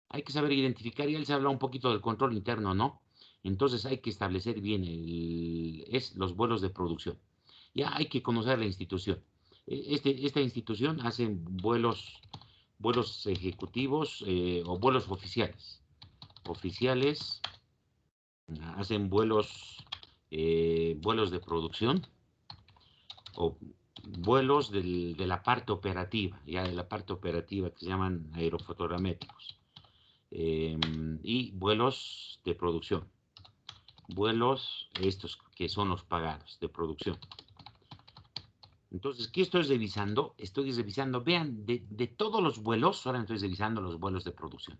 Hay que saber identificar, y él se habla un poquito del control interno, ¿no? Entonces hay que establecer bien los vuelos de producción. Ya hay que conocer la institución. Esta institución hace vuelos ejecutivos o vuelos oficiales. Oficiales hacen vuelos de producción o vuelos de la parte operativa, ya de la parte operativa que se llaman aerofotogramétricos. Y vuelos de producción, vuelos estos que son los pagados de producción. Entonces, ¿qué estoy revisando? Estoy revisando, vean, de todos los vuelos, ahora estoy revisando los vuelos de producción.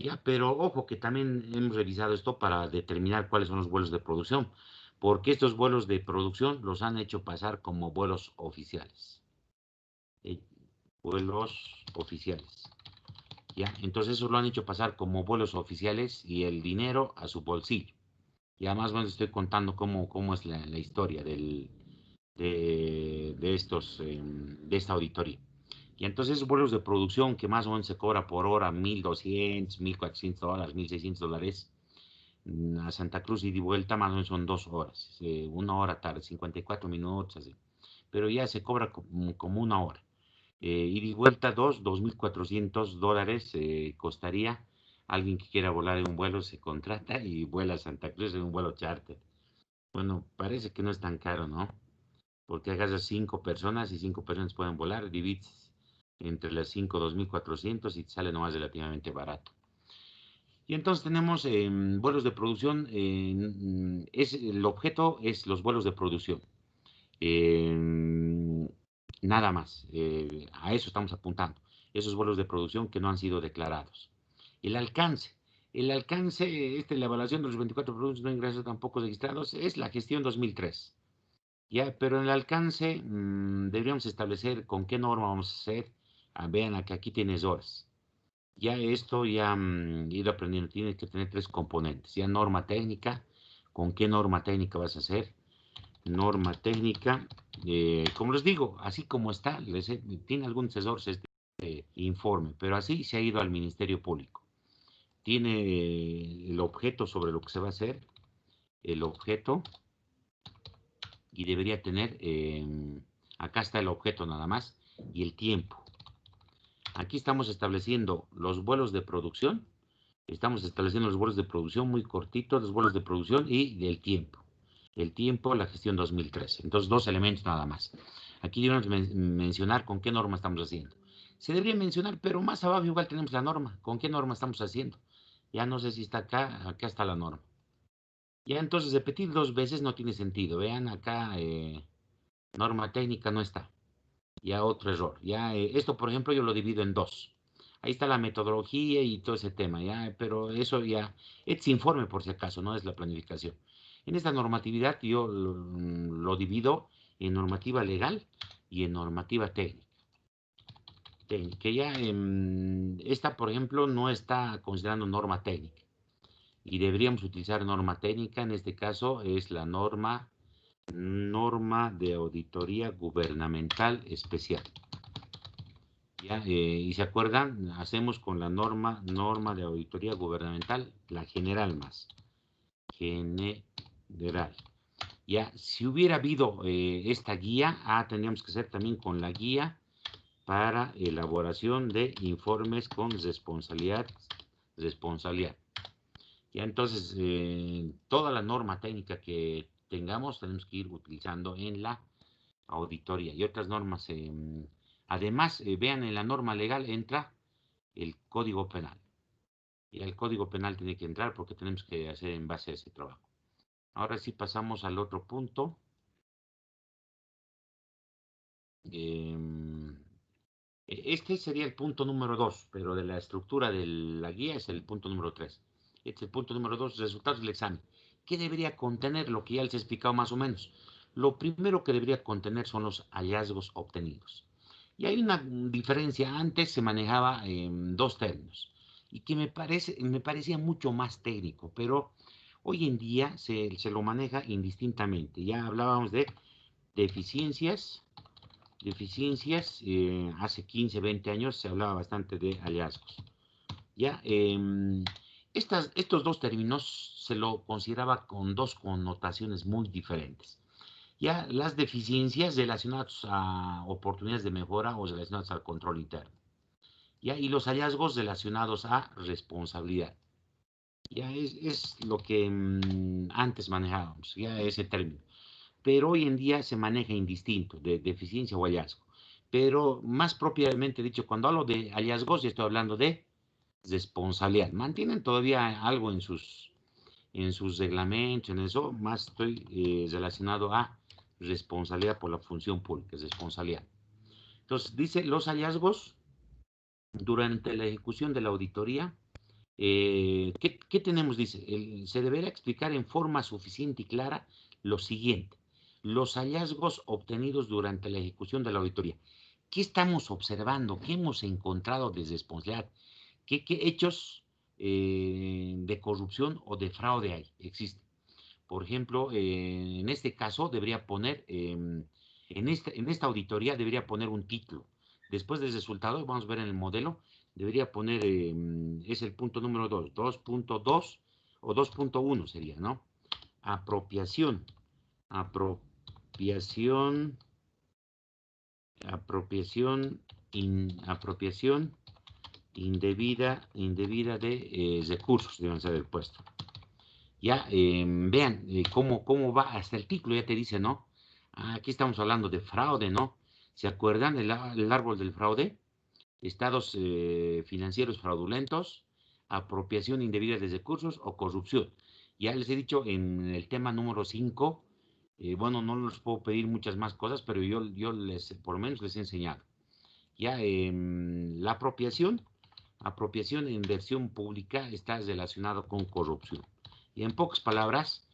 Ya, pero ojo que también hemos revisado esto para determinar cuáles son los vuelos de producción, porque estos vuelos de producción los han hecho pasar como vuelos oficiales. eh, Vuelos oficiales. ¿Ya? Entonces eso lo han hecho pasar como vuelos oficiales y el dinero a su bolsillo. Ya más o menos estoy contando cómo es la historia de esta auditoría. Y entonces esos vuelos de producción que más o menos se cobra por hora 1.200, $1.400, $1.600 a Santa Cruz y de vuelta más o menos son 2 horas, 1 hora tarde, 54 minutos así. Pero ya se cobra como 1 hora. Ida y vuelta, $2.400 costaría. Alguien que quiera volar en un vuelo se contrata y vuela a Santa Cruz en un vuelo charter. Bueno, parece que no es tan caro, ¿no? Porque agarras 5 personas y 5 personas pueden volar, divides entre las 5 2.400 y te sale nomás relativamente barato. Y entonces tenemos vuelos de producción, el objeto es los vuelos de producción. Eh, Nada más, a eso estamos apuntando, esos vuelos de producción que no han sido declarados. El alcance, la evaluación de los 24 productos no ingresos tampoco registrados, es la gestión 2003. Ya, pero en el alcance deberíamos establecer con qué norma vamos a hacer. Vean que aquí tienes horas. Ya esto ya ir aprendiendo, tienes que tener 3 componentes. Ya norma técnica, con qué norma técnica vas a hacer. Norma técnica, como les digo, así como está, tiene algunos errores este informe, pero así se ha ido al Ministerio Público. Tiene el objeto sobre lo que se va a hacer, el objeto, y debería tener, acá está el objeto nada más, y el tiempo. Aquí estamos estableciendo los vuelos de producción, muy cortitos, los vuelos de producción y del tiempo. El tiempo, la gestión 2013. Entonces, 2 elementos nada más. Aquí debemos mencionar con qué norma estamos haciendo. Se debería mencionar, pero más abajo igual tenemos la norma. ¿Con qué norma estamos haciendo? Ya no sé si está acá está la norma. Ya entonces repetir 2 veces no tiene sentido. Vean acá, norma técnica no está. Ya otro error. Ya esto, por ejemplo, yo lo divido en 2. Ahí está la metodología y todo ese tema, ya, pero eso ya es informe por si acaso, no es la planificación. En esta normatividad yo lo divido en normativa legal y en normativa técnica. Que ya esta, por ejemplo, no está considerando norma técnica y deberíamos utilizar norma técnica. En este caso es la norma de auditoría gubernamental especial. ¿Ya? Y se acuerdan, hacemos con la norma de auditoría gubernamental, la general más. General. Ya, si hubiera habido esta guía, tendríamos que hacer también con la guía para elaboración de informes con responsabilidad. Ya, entonces, toda la norma técnica que tengamos, tenemos que ir utilizando en la auditoría y otras normas. Además, vean, en la norma legal entra el Código Penal. Y el Código Penal tiene que entrar porque tenemos que hacer en base a ese trabajo. Ahora sí pasamos al otro punto. Este sería el punto número 2, pero de la estructura de la guía es el punto número 3. Este es el punto número 2, resultados del examen. ¿Qué debería contener? Lo que ya les he explicado más o menos. Lo primero que debería contener son los hallazgos obtenidos. Y hay una diferencia. Antes se manejaba en 2 términos y que me parecía mucho más técnico, pero hoy en día se lo maneja indistintamente. Ya hablábamos de deficiencias. Hace 15, 20 años se hablaba bastante de hallazgos. Ya, estos 2 términos se lo consideraba con 2 connotaciones muy diferentes. Ya, las deficiencias relacionadas a oportunidades de mejora o relacionadas al control interno. Ya, y los hallazgos relacionados a responsabilidad. Ya es lo que antes manejábamos, ya ese término. Pero hoy en día se maneja indistinto, de deficiencia o hallazgo. Pero más propiamente dicho, cuando hablo de hallazgos, estoy hablando de responsabilidad. Mantienen todavía algo en sus reglamentos, en eso, más estoy relacionado a responsabilidad por la función pública, es responsabilidad. Entonces, dice, los hallazgos durante la ejecución de la auditoría ¿Qué tenemos? Dice, se deberá explicar en forma suficiente y clara lo siguiente. Los hallazgos obtenidos durante la ejecución de la auditoría. ¿Qué estamos observando? ¿Qué hemos encontrado de responsabilidad? ¿Qué hechos de corrupción o de fraude hay? Existen. Por ejemplo, en este caso debería poner, en esta auditoría debería poner un título. Después del resultado, vamos a ver en el modelo, debería poner, es el punto número 2, 2.2 o 2.1 sería, ¿no? Apropiación, apropiación, apropiación indebida de recursos, deben ser el puesto. Ya, vean cómo va hasta el título, ya te dice, ¿no? Aquí estamos hablando de fraude, ¿no? ¿Se acuerdan el árbol del fraude? Estados financieros fraudulentos, apropiación indebida de recursos o corrupción. Ya les he dicho en el tema número 5, bueno, no les puedo pedir muchas más cosas, pero yo por lo menos les he enseñado. Ya, la apropiación en inversión pública está relacionado con corrupción. Y en pocas palabras,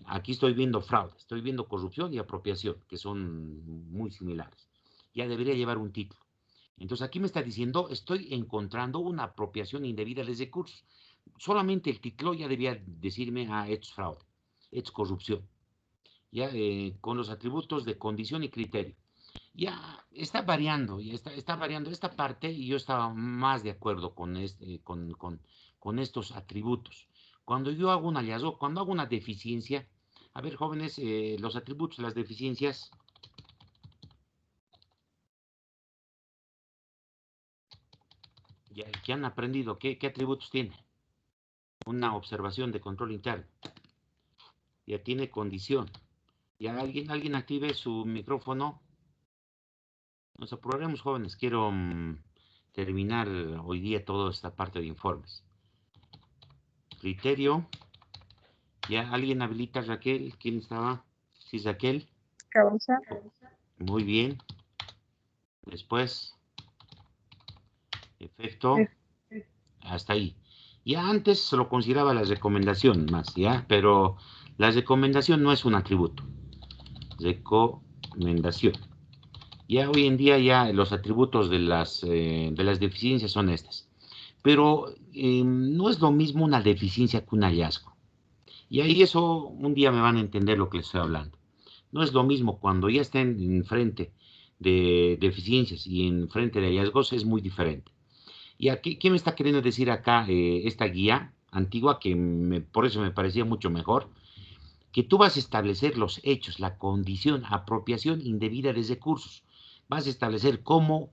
aquí estoy viendo fraude, estoy viendo corrupción y apropiación, que son muy similares. Ya debería llevar un título. Entonces aquí me está diciendo, estoy encontrando una apropiación indebida de recursos. Solamente el título ya debía decirme, hechos fraude, hechos corrupción. Ya, con los atributos de condición y criterio. Ya está variando, está variando esta parte y yo estaba más de acuerdo con estos atributos. Cuando yo hago un hallazgo, cuando hago una deficiencia, a ver, jóvenes, los atributos, las deficiencias, ya, que han aprendido, ¿qué atributos tiene? Una observación de control interno. Ya tiene condición. Ya alguien active su micrófono. Nos apuraremos, jóvenes. Quiero terminar hoy día toda esta parte de informes. Criterio. Ya, ¿alguien habilita, Raquel? ¿Quién estaba? Sí, Raquel. Cabeza. Muy bien. Después, efecto. Hasta ahí. Ya antes se lo consideraba la recomendación más, ¿ya? Pero la recomendación no es un atributo. Recomendación. Ya hoy en día ya los atributos de las deficiencias son estas. Pero no es lo mismo una deficiencia que un hallazgo. Y ahí eso un día me van a entender lo que les estoy hablando. No es lo mismo cuando ya estén enfrente de deficiencias y enfrente de hallazgos, es muy diferente. ¿Y aquí qué me está queriendo decir acá esta guía antigua, que por eso me parecía mucho mejor? Que tú vas a establecer los hechos, la condición, apropiación indebida de recursos. Vas a establecer cómo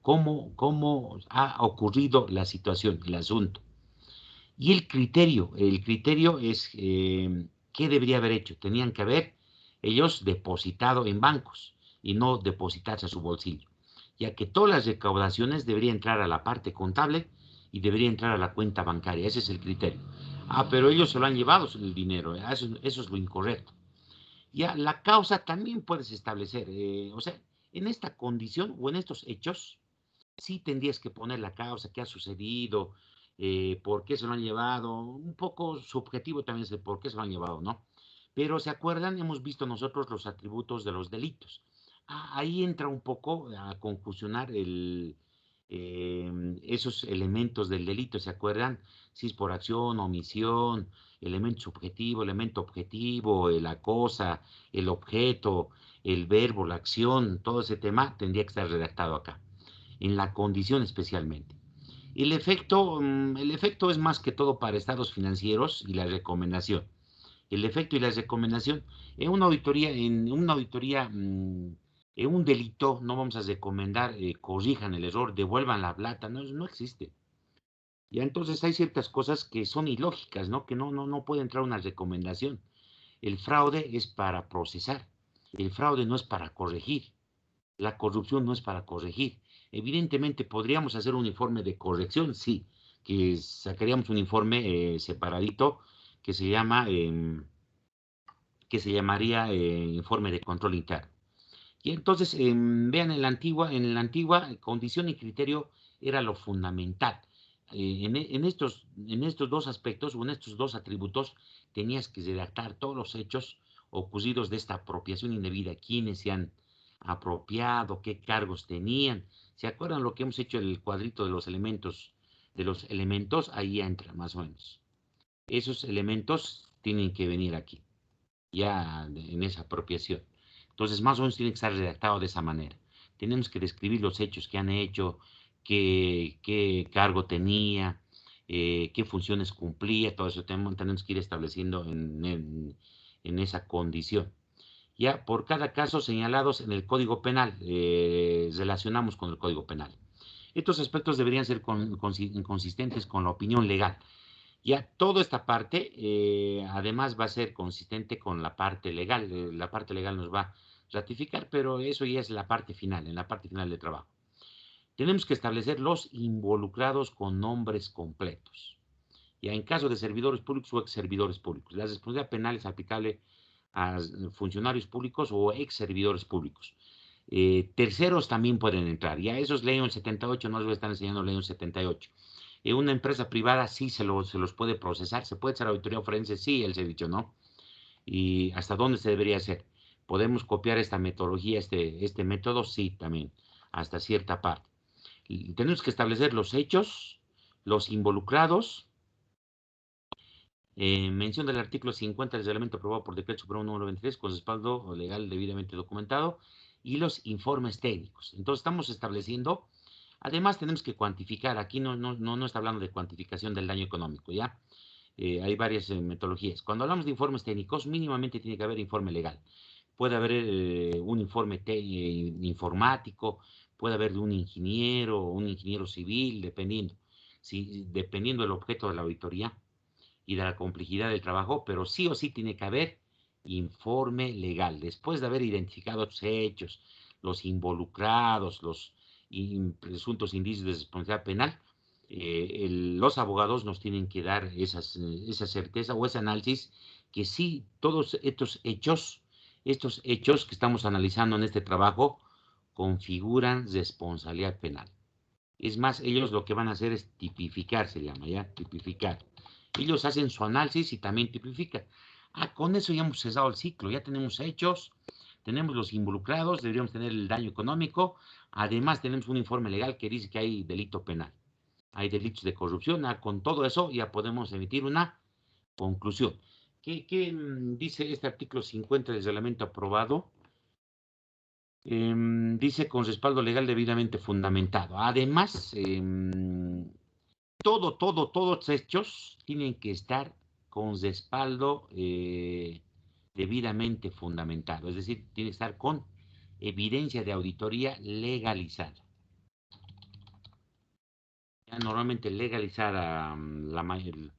ha ocurrido la situación, el asunto. Y el criterio es qué debería haber hecho. Tenían que haber ellos depositado en bancos y no depositarse a su bolsillo, ya que todas las recaudaciones deberían entrar a la parte contable y debería entrar a la cuenta bancaria. Ese es el criterio. Pero ellos se lo han llevado el dinero. Eso es lo incorrecto. Ya, la causa también puedes establecer. O sea, en esta condición o en estos hechos, sí tendrías que poner la causa, qué ha sucedido, por qué se lo han llevado, un poco subjetivo también es el por qué se lo han llevado, ¿no? Pero ¿se acuerdan? Hemos visto nosotros los atributos de los delitos. Ahí entra un poco a confusionar esos elementos del delito, ¿se acuerdan? Si es por acción, omisión, elemento subjetivo, elemento objetivo, la cosa, el objeto, el verbo, la acción, todo ese tema tendría que estar redactado acá en la condición especialmente. El efecto es más que todo para estados financieros y la recomendación. El efecto y la recomendación en un delito no vamos a recomendar corrijan el error, devuelvan la plata, no existe. Ya entonces hay ciertas cosas que son ilógicas, ¿no? Que no puede entrar una recomendación. El fraude es para procesar, el fraude no es para corregir. La corrupción no es para corregir. Evidentemente, ¿podríamos hacer un informe de corrección? Sí, que sacaríamos un informe separadito que que se llamaría informe de control interno. Y entonces, vean, en la antigua condición y criterio era lo fundamental. en estos dos aspectos o en estos dos atributos tenías que redactar todos los hechos ocurridos de esta apropiación indebida, quiénes se han apropiado, qué cargos tenían. ¿Se acuerdan lo que hemos hecho en el cuadrito de los elementos? Ahí entra más o menos. Esos elementos tienen que venir aquí, ya en esa apropiación. Entonces, más o menos tiene que estar redactado de esa manera. Tenemos que describir los hechos que han hecho, qué cargo tenía, qué funciones cumplía, todo eso tenemos que ir estableciendo en esa condición. Ya por cada caso señalados en el Código Penal, relacionamos con el Código Penal. Estos aspectos deberían ser consistentes con la opinión legal. Ya toda esta parte, además, va a ser consistente con la parte legal. La parte legal nos va a ratificar, pero eso ya es la parte final, en la parte final del trabajo. Tenemos que establecer los involucrados con nombres completos. Ya en caso de servidores públicos o ex servidores públicos. La responsabilidad penal es aplicable a funcionarios públicos o ex servidores públicos. Terceros también pueden entrar. Ya esos ley el 78, no les voy a estar enseñando ley 78. En una empresa privada sí se los puede procesar. ¿Se puede hacer auditoría forense? Sí, él se ha dicho, ¿no? ¿Y hasta dónde se debería hacer? ¿Podemos copiar esta metodología, este método? Sí, también, hasta cierta parte. Y tenemos que establecer los hechos, los involucrados, mención del artículo 50 del reglamento aprobado por Decreto Supremo número 23 con respaldo legal debidamente documentado y los informes técnicos. Entonces estamos estableciendo, además tenemos que cuantificar, aquí no está hablando de cuantificación del daño económico, ¿ya? Hay varias metodologías. Cuando hablamos de informes técnicos, mínimamente tiene que haber informe legal. Puede haber un informe informático, puede haber de un ingeniero civil, dependiendo del objeto de la auditoría y de la complejidad del trabajo, pero sí o sí tiene que haber informe legal. Después de haber identificado los hechos, los involucrados, los presuntos indicios de responsabilidad penal, los abogados nos tienen que dar esa certeza o ese análisis que sí todos estos hechos que estamos analizando en este trabajo configuran responsabilidad penal. Es más, ellos lo que van a hacer es tipificar, se llama, ¿ya? Tipificar. Ellos hacen su análisis y también tipifican. Con eso ya hemos cesado el ciclo, ya tenemos hechos, tenemos los involucrados, deberíamos tener el daño económico, además tenemos un informe legal que dice que hay delito penal, hay delitos de corrupción. Con todo eso ya podemos emitir una conclusión. ¿Qué dice este artículo 50 del reglamento aprobado? Dice con respaldo legal debidamente fundamentado. Además, todos los hechos tienen que estar con respaldo debidamente fundamentado, es decir, tiene que estar con evidencia de auditoría legalizada. Ya normalmente legalizada,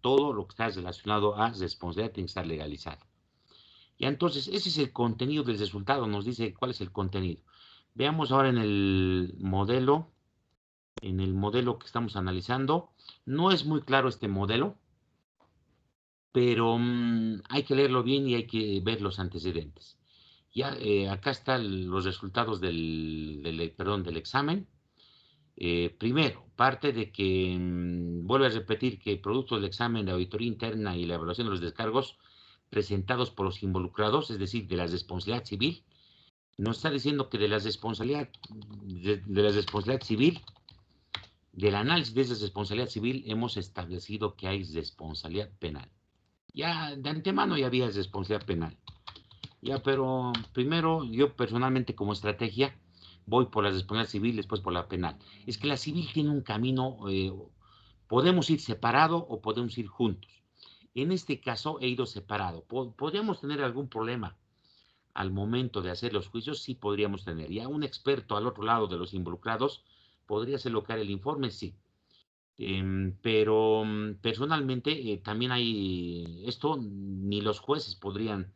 todo lo que está relacionado a responsabilidad tiene que estar legalizado. Ya entonces, ese es el contenido del resultado, nos dice cuál es el contenido. Veamos ahora en el modelo que estamos analizando. No es muy claro este modelo, pero hay que leerlo bien y hay que ver los antecedentes. Ya, acá están los resultados del examen. Primero, parte de que, vuelvo a repetir que producto del examen de auditoría interna y la evaluación de los descargos presentados por los involucrados, es decir, de la responsabilidad civil, nos está diciendo que de la responsabilidad civil, del análisis de esa responsabilidad civil, hemos establecido que hay responsabilidad penal. Ya de antemano ya había responsabilidad penal. Ya, pero primero yo personalmente como estrategia voy por la responsabilidad civil, después por la penal. Es que la civil tiene un camino, podemos ir separado o podemos ir juntos. En este caso he ido separado. ¿Podríamos tener algún problema al momento de hacer los juicios? Sí podríamos tener. Ya un experto al otro lado de los involucrados podría hacer locar el informe, sí. Pero personalmente también hay esto, ni los jueces podrían,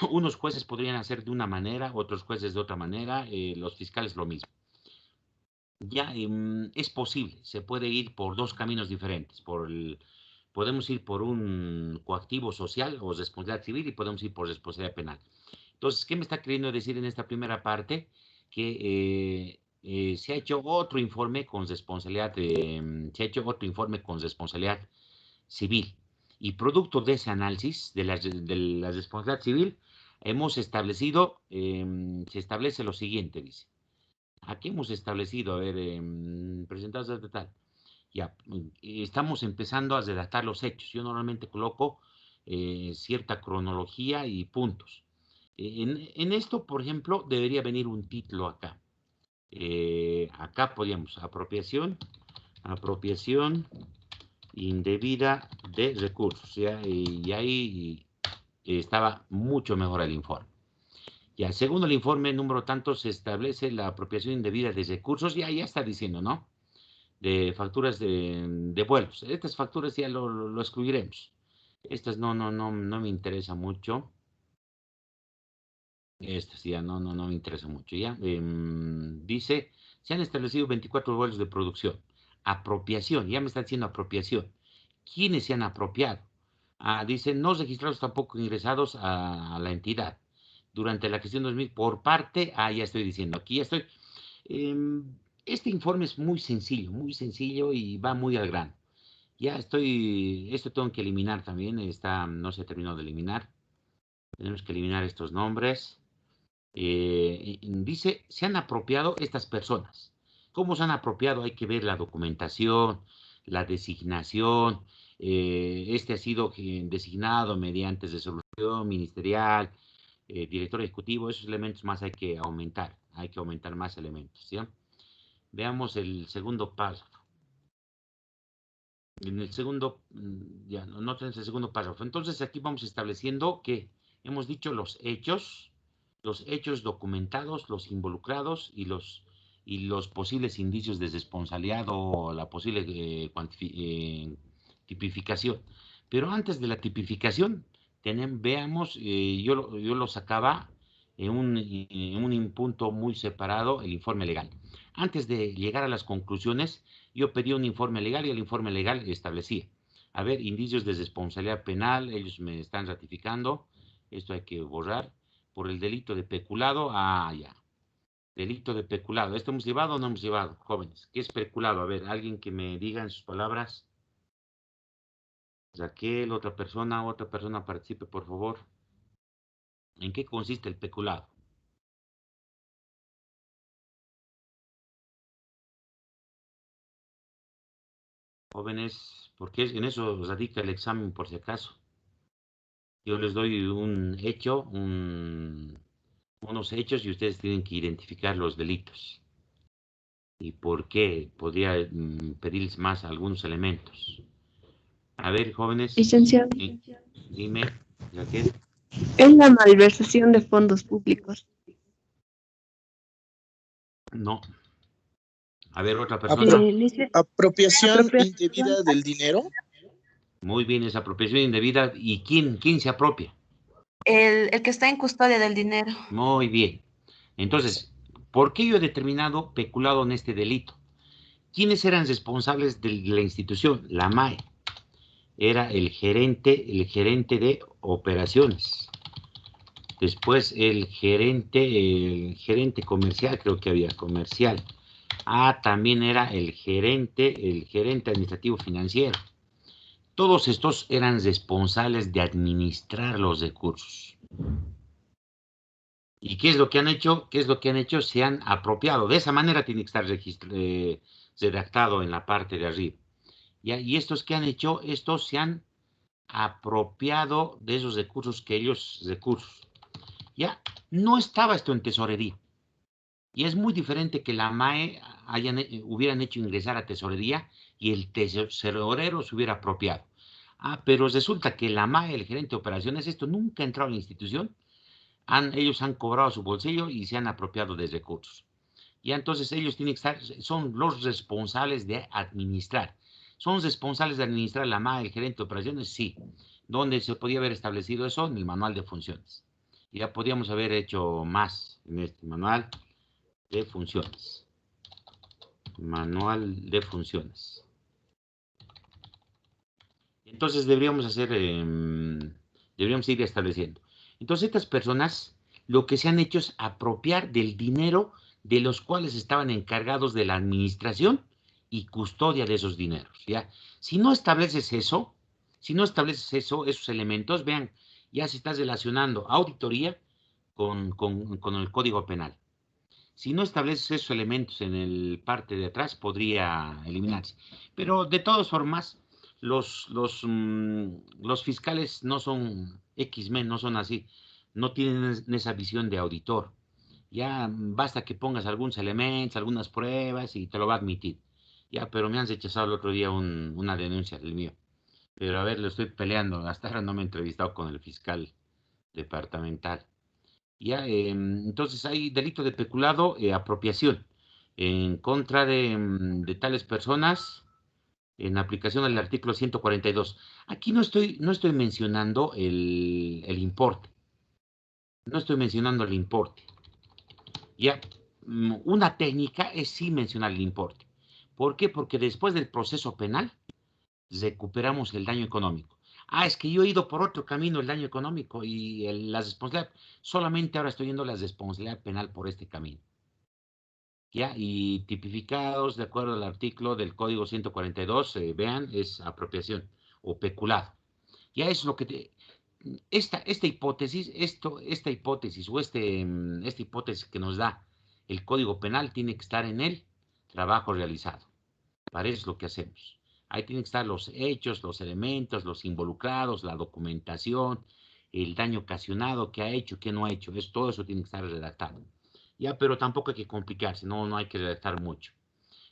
unos jueces podrían hacer de una manera, otros jueces de otra manera, los fiscales lo mismo. Ya es posible, se puede ir por dos caminos diferentes. Podemos ir por un coactivo social o responsabilidad civil y podemos ir por responsabilidad penal. Entonces, ¿qué me está queriendo decir en esta primera parte? Que se ha hecho otro informe con responsabilidad, civil. Y producto de ese análisis de la responsabilidad civil, hemos establecido, se establece lo siguiente, dice. Aquí hemos establecido, a ver, presentados de tal. Ya, estamos empezando a redactar los hechos. Yo normalmente coloco cierta cronología y puntos. En esto, por ejemplo, debería venir un título acá. Acá podríamos, apropiación indebida de recursos. ¿Ya? Y ahí estaba mucho mejor el informe. Ya, según el informe número tanto, se establece la apropiación indebida de recursos. Ya está diciendo, ¿no? De facturas de vuelos. Estas facturas ya lo excluiremos. Estas no me interesa mucho. Estas ya no me interesa mucho. Ya dice, se han establecido 24 vuelos de producción. Apropiación, ya me está diciendo apropiación. ¿Quiénes se han apropiado? Dice, no registrados tampoco ingresados a la entidad. Durante la gestión 2000, por parte, ya estoy diciendo, aquí ya estoy. Este informe es muy sencillo y va muy al grano. Ya esto tengo que eliminar también, no se terminó de eliminar. Tenemos que eliminar estos nombres. Dice, se han apropiado estas personas. ¿Cómo se han apropiado? Hay que ver la documentación, la designación. Este ha sido designado mediante resolución ministerial, director ejecutivo. Esos elementos más hay que aumentar más elementos. ¿Ya? Veamos el segundo párrafo. En el segundo, ya no tenemos el segundo párrafo. Entonces aquí vamos estableciendo que hemos dicho los hechos documentados, los involucrados y los posibles indicios de responsabilidad o la posible tipificación. Pero antes de la tipificación, veamos, yo lo sacaba en un punto muy separado, el informe legal. Antes de llegar a las conclusiones, yo pedí un informe legal y el informe legal establecía, a ver, indicios de responsabilidad penal, ellos me están ratificando, esto hay que borrar, por el delito de peculado, ya, delito de peculado, ¿esto hemos llevado o no hemos llevado, jóvenes? ¿Qué es peculado? A ver, alguien que me diga en sus palabras. Raquel, otra persona participe, por favor. ¿En qué consiste el peculado? Jóvenes, porque en eso radica el examen por si acaso. Yo les doy un hecho, unos hechos y ustedes tienen que identificar los delitos. ¿Y por qué? Podría pedirles más algunos elementos. A ver, jóvenes. Licenciado. Dime, Raquel. Es la malversación de fondos públicos. No. A ver, otra persona. Apropiación indebida del dinero. Muy bien, es apropiación indebida. ¿Y quién se apropia? El que está en custodia del dinero. Muy bien. Entonces, ¿por qué yo he determinado peculado en este delito? ¿Quiénes eran responsables de la institución? La MAE. Era el gerente de operaciones. Después el gerente comercial, creo que había comercial. También era el gerente administrativo financiero. Todos estos eran responsables de administrar los recursos. ¿Y qué es lo que han hecho? Se han apropiado. De esa manera tiene que estar redactado en la parte de arriba. ¿Ya? Y estos que han hecho, estos se han apropiado de esos recursos ¿Ya? No estaba esto en tesorería. Y es muy diferente que la MAE hubieran hecho ingresar a tesorería y el tesorero se hubiera apropiado. Pero resulta que la MAE, el gerente de operaciones, esto nunca ha entrado a la institución. Ellos han cobrado su bolsillo y se han apropiado de recursos. Y entonces ellos tienen que son los responsables de administrar. ¿Son responsables de administrar la MAE, el gerente de operaciones? Sí. ¿Dónde se podía haber establecido eso? En el manual de funciones. Ya podíamos haber hecho más en este manual de funciones. Manual de funciones. Entonces deberíamos ir estableciendo. Entonces estas personas lo que se han hecho es apropiar del dinero de los cuales estaban encargados de la administración y custodia de esos dineros, ¿ya? Si no estableces eso, esos elementos, vean, ya se está relacionando auditoría con el Código Penal. Si no estableces esos elementos en el parte de atrás, podría eliminarse. Pero de todas formas, los fiscales no son X-Men, no son así. No tienen esa visión de auditor. Ya basta que pongas algunos elementos, algunas pruebas y te lo va a admitir. Ya, pero me han rechazado el otro día una denuncia del mío. Pero a ver, lo estoy peleando. Hasta ahora no me he entrevistado con el fiscal departamental. Ya, entonces hay delito de peculado, apropiación en contra de tales personas en aplicación al artículo 142. Aquí no estoy mencionando el importe. No estoy mencionando el importe. Ya, una técnica es sí mencionar el importe. ¿Por qué? Porque después del proceso penal recuperamos el daño económico. Ah, es que yo he ido por otro camino el daño económico y la responsabilidad, solamente ahora estoy yendo la responsabilidad penal por este camino. ¿Ya? Y tipificados de acuerdo al artículo del Código 142, vean, es apropiación o peculado. Ya es lo que esta hipótesis, esta hipótesis o esta hipótesis que nos da el Código Penal tiene que estar en el trabajo realizado. Para eso es lo que hacemos. Ahí tienen que estar los hechos, los elementos, los involucrados, la documentación, el daño ocasionado, qué ha hecho, qué no ha hecho. Todo eso tiene que estar redactado. Ya, pero tampoco hay que complicarse, no hay que redactar mucho.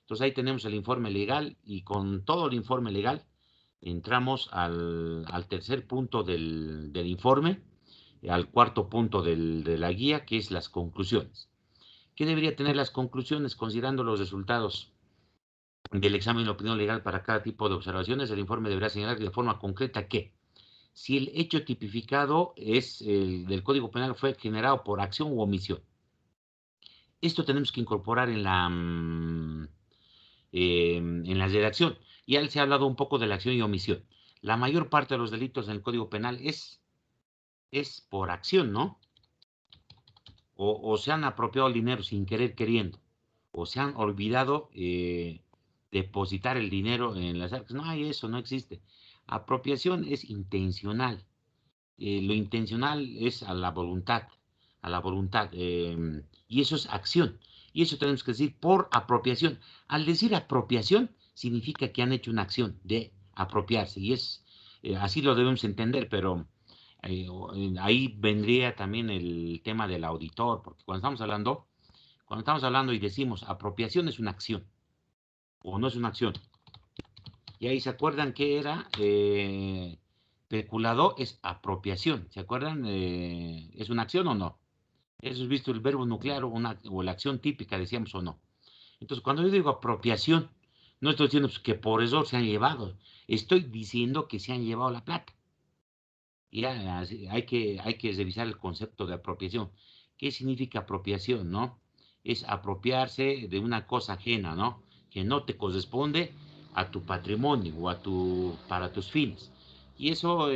Entonces ahí tenemos el informe legal y con todo el informe legal entramos al tercer punto del informe, al cuarto punto de la guía, que es las conclusiones. ¿Qué debería tener las conclusiones considerando los resultados del examen de opinión legal para cada tipo de observaciones? El informe deberá señalar de forma concreta que si el hecho tipificado es el del Código Penal fue generado por acción u omisión. Esto tenemos que incorporar en la redacción. Ya se ha hablado un poco de la acción y omisión. La mayor parte de los delitos en el Código Penal es por acción, ¿no? O se han apropiado el dinero sin querer queriendo, o se han olvidado depositar el dinero en las arcas. No hay eso, no existe. Apropiación es intencional. Lo intencional es a la voluntad, y eso es acción. Y eso tenemos que decir por apropiación. Al decir apropiación, significa que han hecho una acción de apropiarse, y así lo debemos entender, pero ahí vendría también el tema del auditor, porque cuando estamos hablando y decimos apropiación es una acción, o no es una acción. Y ahí se acuerdan que era peculado es apropiación. ¿Se acuerdan? ¿Es una acción o no? Eso es visto el verbo nuclear o la acción típica, decíamos o no. Entonces, cuando yo digo apropiación, no estoy diciendo pues, que por eso se han llevado. Estoy diciendo que se han llevado la plata. Y hay que revisar el concepto de apropiación. ¿Qué significa apropiación, no? Es apropiarse de una cosa ajena, ¿no? Que no te corresponde a tu patrimonio o para tus fines. Y eso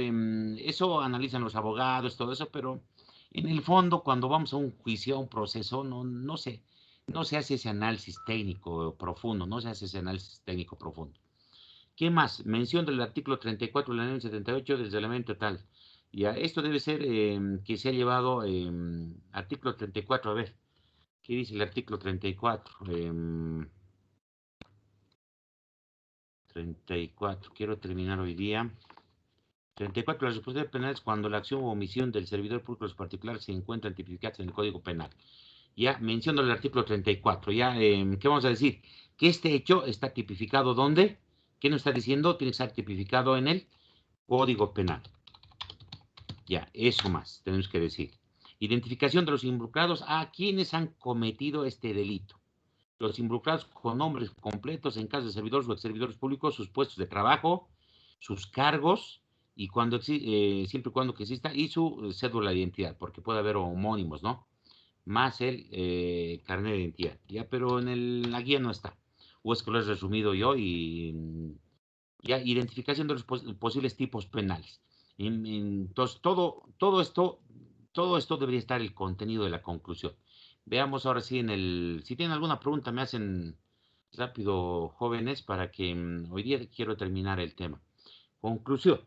analizan los abogados, todo eso, pero en el fondo, cuando vamos a un juicio, a un proceso, no se hace ese análisis técnico profundo, no se hace ese análisis técnico profundo. ¿Qué más? Mención del artículo 34 de la ley 78 del reglamento tal. Ya, esto debe ser que se ha llevado artículo 34, a ver, ¿qué dice el artículo 34? 34, quiero terminar hoy día. 34, las responsabilidades penales cuando la acción o omisión del servidor público o los particulares se encuentran tipificadas en el Código Penal. Ya, menciono el artículo 34, ya, ¿qué vamos a decir? Que este hecho está tipificado, ¿dónde? ¿Qué nos está diciendo? Tiene que estar tipificado en el Código Penal. Ya, eso más tenemos que decir. Identificación de los involucrados a quienes han cometido este delito. Los involucrados con nombres completos en caso de servidores o ex-servidores públicos, sus puestos de trabajo, sus cargos, y siempre y cuando que exista, y su cédula de identidad, porque puede haber homónimos, ¿no? Más el carnet de identidad. Ya, pero en la guía no está. O es que lo he resumido yo y ya, identificación de los posibles tipos penales. Entonces, todo esto debería estar el contenido de la conclusión. Veamos ahora sí si tienen alguna pregunta, me hacen rápido, jóvenes, para que hoy día quiero terminar el tema. Conclusión.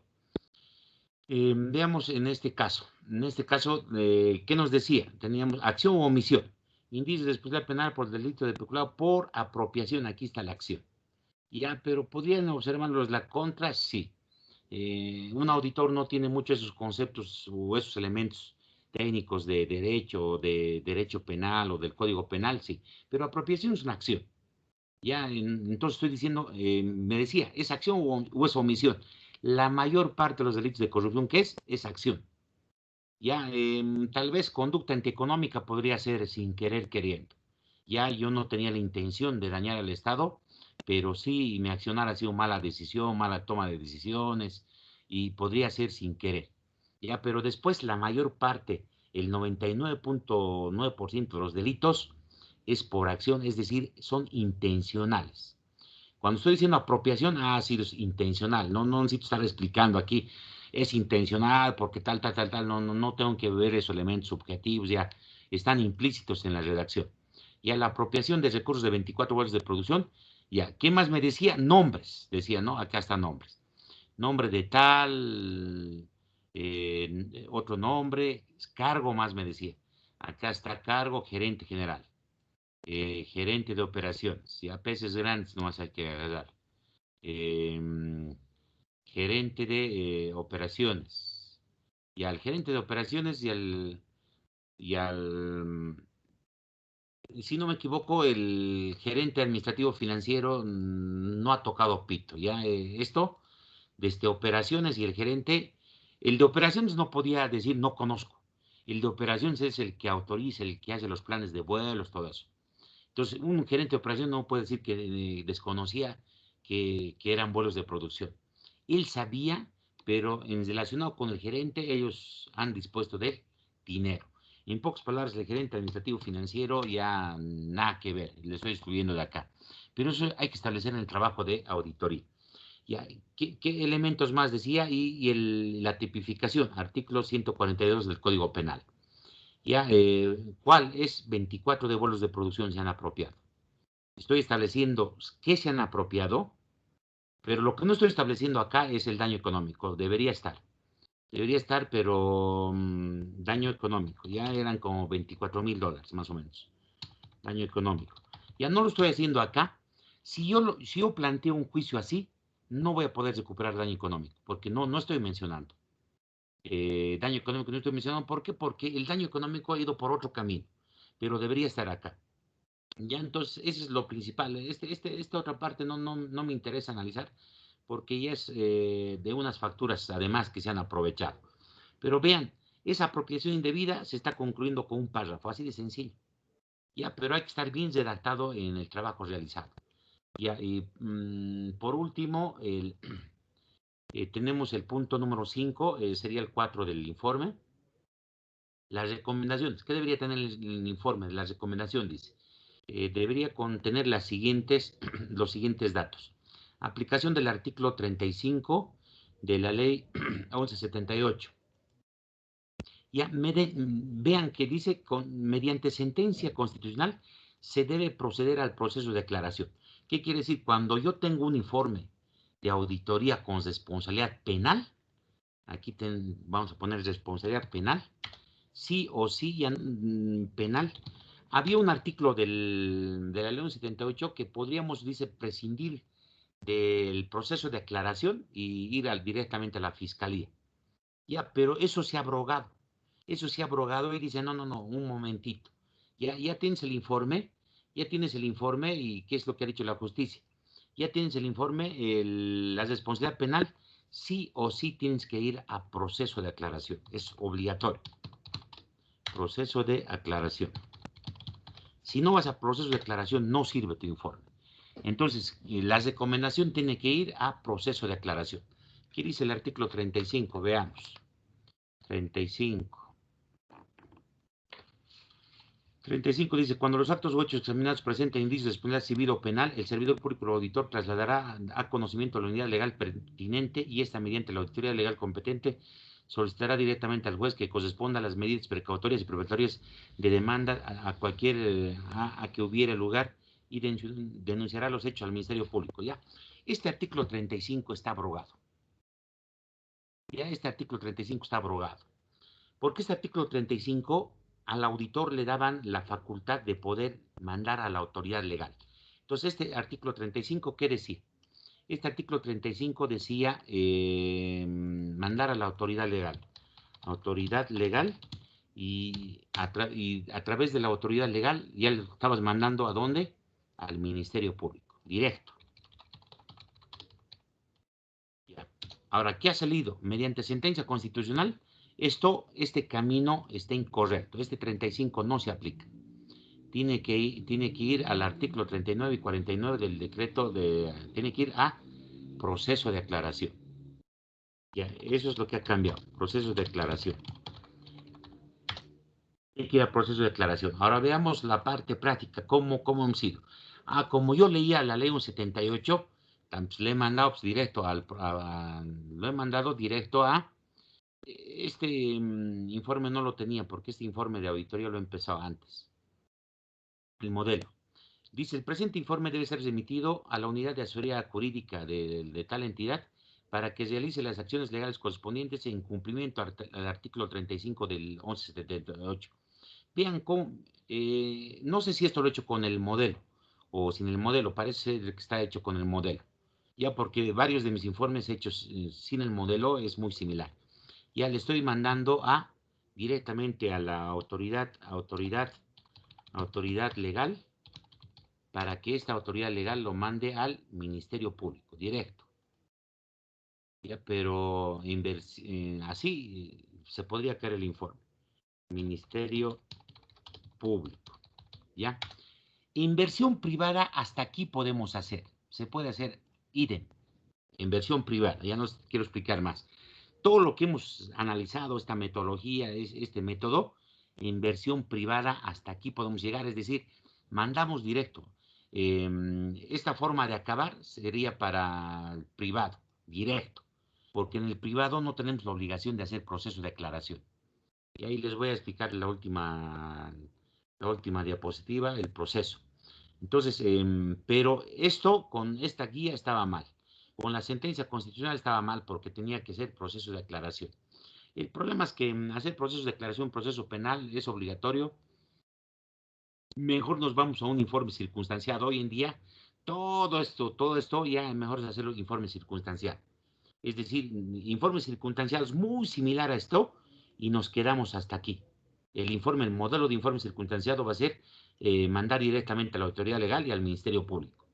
Veamos en este caso. ¿Qué nos decía? Teníamos acción o omisión. Indicios de responsabilidad penal por delito de peculado por apropiación. Aquí está la acción. Ya, pero ¿podrían observarlos la contra? Sí. Un auditor no tiene muchos esos conceptos o esos elementos técnicos de derecho penal o del código penal, sí. Pero apropiación es una acción. Ya, entonces estoy diciendo, me decía, ¿es acción o es omisión? La mayor parte de los delitos de corrupción, ¿qué es? Es acción. Ya, tal vez conducta antieconómica podría ser sin querer queriendo. Ya, yo no tenía la intención de dañar al Estado, pero sí mi accionar ha sido mala decisión, mala toma de decisiones, y podría ser sin querer. Ya, pero después la mayor parte, el 99.9% de los delitos es por acción, es decir, son intencionales. Cuando estoy diciendo apropiación, sí, es intencional. No necesito estar explicando aquí, es intencional porque tal. No tengo que ver esos elementos subjetivos, ya están implícitos en la redacción. Ya la apropiación de recursos de 24 horas de producción, ya. ¿Qué más me decía? Nombres, decía, ¿no? Acá están nombres. Nombre de tal, otro nombre, cargo más me decía. Acá está cargo, gerente general. Gerente de operaciones, y a peces grandes nomás hay que agarrar. Eh, Gerente de operaciones. Y al gerente de operaciones si no me equivoco, el gerente administrativo financiero no ha tocado pito. Ya, esto, desde operaciones y el de operaciones no podía decir no conozco. El de operaciones es el que autoriza, el que hace los planes de vuelos, todo eso. Entonces, un gerente de operación no puede decir que desconocía que eran vuelos de producción. Él sabía, pero en relacionado con el gerente, ellos han dispuesto de dinero. En pocas palabras, el gerente administrativo financiero ya nada que ver, le estoy excluyendo de acá. Pero eso hay que establecer en el trabajo de auditoría. Ya, ¿qué elementos más decía? La tipificación, artículo 142 del Código Penal. Ya, ¿cuál es? 24 de vuelos de producción se han apropiado. Estoy estableciendo qué se han apropiado, pero lo que no estoy estableciendo acá es el daño económico. Debería estar, pero daño económico. Ya eran como $24,000, más o menos. Daño económico. Ya no lo estoy haciendo acá. Si yo planteo un juicio así, no voy a poder recuperar daño económico, porque no estoy mencionando. Daño económico no estoy mencionando. ¿Por qué? Porque el daño económico ha ido por otro camino, pero debería estar acá. Ya, entonces, eso es lo principal. Esta otra parte no me interesa analizar porque ya es de unas facturas, además, que se han aprovechado. Pero vean, esa apropiación indebida se está concluyendo con un párrafo, así de sencillo. Ya, pero hay que estar bien redactado en el trabajo realizado. Ya, y por último, tenemos el punto número 5, sería el 4 del informe. Las recomendaciones. ¿Qué debería tener el informe? La recomendación dice. Debería contener los siguientes datos. Aplicación del artículo 35 de la ley 1178. Ya vean que dice, mediante sentencia constitucional se debe proceder al proceso de aclaración. ¿Qué quiere decir? Cuando yo tengo un informe de auditoría con responsabilidad penal, aquí vamos a poner responsabilidad penal, sí o sí ya, penal. Había un artículo de la ley 78 que podríamos, dice, prescindir del proceso de aclaración y ir directamente a la fiscalía. Ya, pero eso se ha abrogado. Eso se ha abrogado y dice, no, un momentito. Ya tienes el informe, y ¿qué es lo que ha dicho la justicia? Ya tienes el informe, la responsabilidad penal, sí o sí tienes que ir a proceso de aclaración. Es obligatorio. Proceso de aclaración. Si no vas a proceso de aclaración, no sirve tu informe. Entonces, la recomendación tiene que ir a proceso de aclaración. ¿Qué dice el artículo 35? Veamos. 35. 35 dice, cuando los actos o hechos examinados presenten indicios de responsabilidad civil o penal, el servidor público o auditor trasladará a conocimiento de la unidad legal pertinente y esta mediante la auditoría legal competente solicitará directamente al juez que corresponda a las medidas precautorias y preparatorias de demanda a que hubiera lugar y denunciará los hechos al Ministerio Público. Ya, este artículo 35 está abrogado. Ya, este artículo 35 está abrogado. Porque este artículo 35 al auditor le daban la facultad de poder mandar a la autoridad legal. Entonces, este artículo 35, ¿qué decía? Este artículo 35 decía mandar a la autoridad legal. Autoridad legal y a través de la autoridad legal ya le estabas mandando ¿a dónde? Al Ministerio Público, directo. Ya. Ahora, ¿qué ha salido? Mediante sentencia constitucional, este camino está incorrecto. Este 35 no se aplica. Tiene que ir al artículo 39 y 49 del decreto tiene que ir a proceso de aclaración. Ya, eso es lo que ha cambiado, proceso de aclaración. Tiene que ir al proceso de aclaración. Ahora veamos la parte práctica, cómo hemos ido. Como yo leía la ley 178, pues, le he mandado pues, directo lo he mandado directo a este informe no lo tenía porque este informe de auditoría lo he empezado antes. El modelo. Dice, el presente informe debe ser remitido a la unidad de asesoría jurídica de tal entidad para que realice las acciones legales correspondientes en cumplimiento al artículo 35 del 1178. Vean cómo, no sé si esto lo he hecho con el modelo o sin el modelo, parece que está hecho con el modelo. Ya porque varios de mis informes hechos sin el modelo es muy similar. Ya le estoy mandando directamente a la autoridad legal para que esta autoridad legal lo mande al Ministerio Público, directo. Ya, pero así se podría crear el informe. Ministerio Público. ¿Ya? Inversión privada, hasta aquí podemos hacer. Se puede hacer idem. Inversión privada, ya no quiero explicar más. Todo lo que hemos analizado, esta metodología, este método, inversión privada, hasta aquí podemos llegar. Es decir, mandamos directo. Esta forma de acabar sería para el privado, directo. Porque en el privado no tenemos la obligación de hacer proceso de aclaración. Y ahí les voy a explicar la última diapositiva, el proceso. Entonces, pero esto con esta guía estaba mal. Con la sentencia constitucional estaba mal porque tenía que ser proceso de aclaración. El problema es que hacer proceso de aclaración, proceso penal, es obligatorio. Mejor nos vamos a un informe circunstanciado. Hoy en día, todo esto ya mejor es hacerlo informe circunstancial. Es decir, informe circunstancial es muy similar a esto y nos quedamos hasta aquí. El modelo de informe circunstanciado va a ser mandar directamente a la autoridad legal y al Ministerio Público.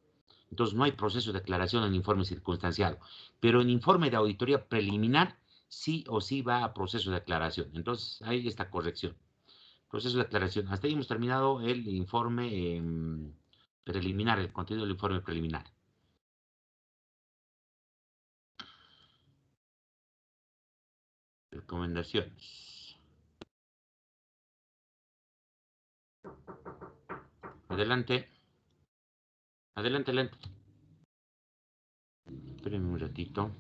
Entonces no hay proceso de aclaración en informe circunstanciado. Pero en informe de auditoría preliminar, sí o sí va a proceso de aclaración. Entonces hay esta corrección. Proceso de aclaración. Hasta ahí hemos terminado el informe preliminar, el contenido del informe preliminar. Recomendaciones. Adelante. Adelante. Espérenme un ratito.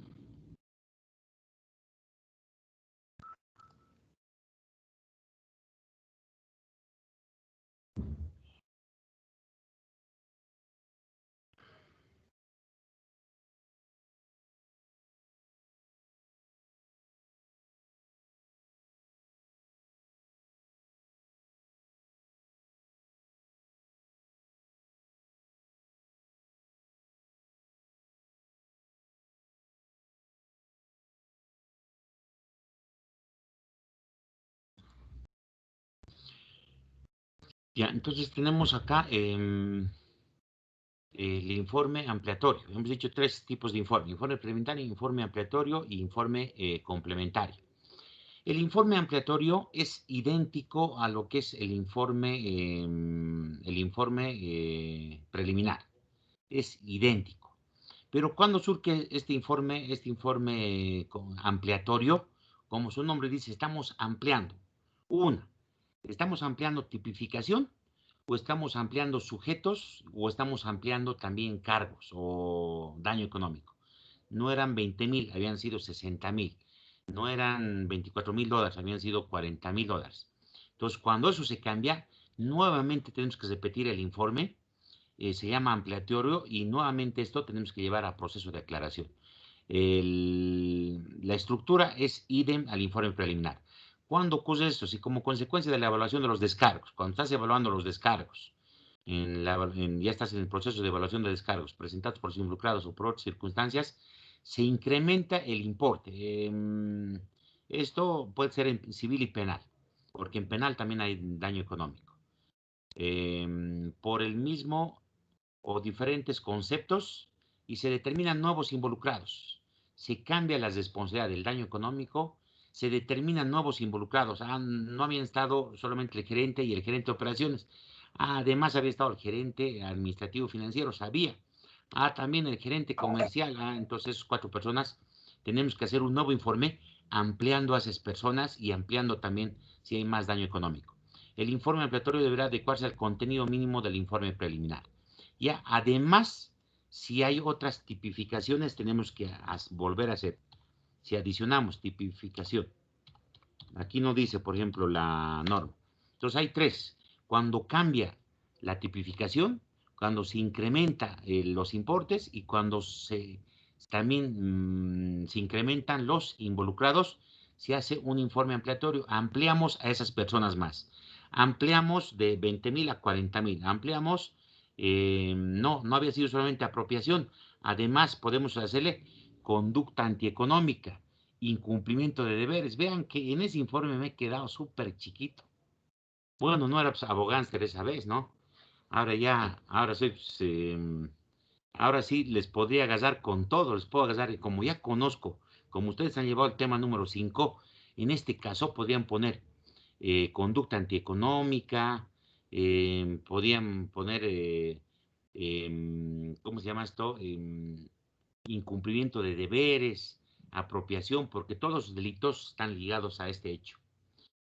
Ya, entonces tenemos acá el informe ampliatorio. Hemos dicho 3 tipos de informe. Informe preliminar, informe ampliatorio y informe complementario. El informe ampliatorio es idéntico a lo que es el informe preliminar. Es idéntico. Pero cuando surge este informe ampliatorio, como su nombre dice, estamos ampliando. Estamos ampliando tipificación, o estamos ampliando sujetos, o estamos ampliando también cargos o daño económico. No eran 20,000, habían sido 60,000. No eran $24,000, habían sido $40,000. Entonces, cuando eso se cambia, nuevamente tenemos que repetir el informe, se llama ampliatorio, y nuevamente esto tenemos que llevar a proceso de aclaración. La estructura es idem al informe preliminar. ¿Cuándo ocurre esto? Si como consecuencia de la evaluación de los descargos, cuando estás evaluando los descargos, ya estás en el proceso de evaluación de descargos presentados por los involucrados o por otras circunstancias, se incrementa el importe. Esto puede ser en civil y penal, porque en penal también hay daño económico. Por el mismo o diferentes conceptos, y se determinan nuevos involucrados. Se cambia la responsabilidad del daño económico, se determinan nuevos involucrados. No habían estado solamente el gerente y el gerente de operaciones. Además había estado el gerente administrativo financiero, sabía. También el gerente comercial. Entonces, 4 personas, tenemos que hacer un nuevo informe ampliando a esas personas y ampliando también si hay más daño económico. El informe ampliatorio deberá adecuarse al contenido mínimo del informe preliminar. Ya, además, si hay otras tipificaciones, tenemos que volver a hacer. Si adicionamos tipificación, aquí no dice, por ejemplo, la norma. Entonces hay 3. Cuando cambia la tipificación, cuando se incrementa los importes y cuando también se incrementan los involucrados, se hace un informe ampliatorio. Ampliamos a esas personas más. Ampliamos de 20,000 a 40,000. Ampliamos, no había sido solamente apropiación. Además, podemos hacerle conducta antieconómica, incumplimiento de deberes. Vean que en ese informe me he quedado súper chiquito. Bueno, no era pues, abogánster esa vez, ¿no? Ahora sí, ahora sí les podría agarrar con todo, les puedo agarrar, y como ya conozco, como ustedes han llevado el tema número 5, en este caso podrían poner conducta antieconómica, podían poner, ¿cómo se llama esto? Incumplimiento de deberes, apropiación, porque todos los delitos están ligados a este hecho.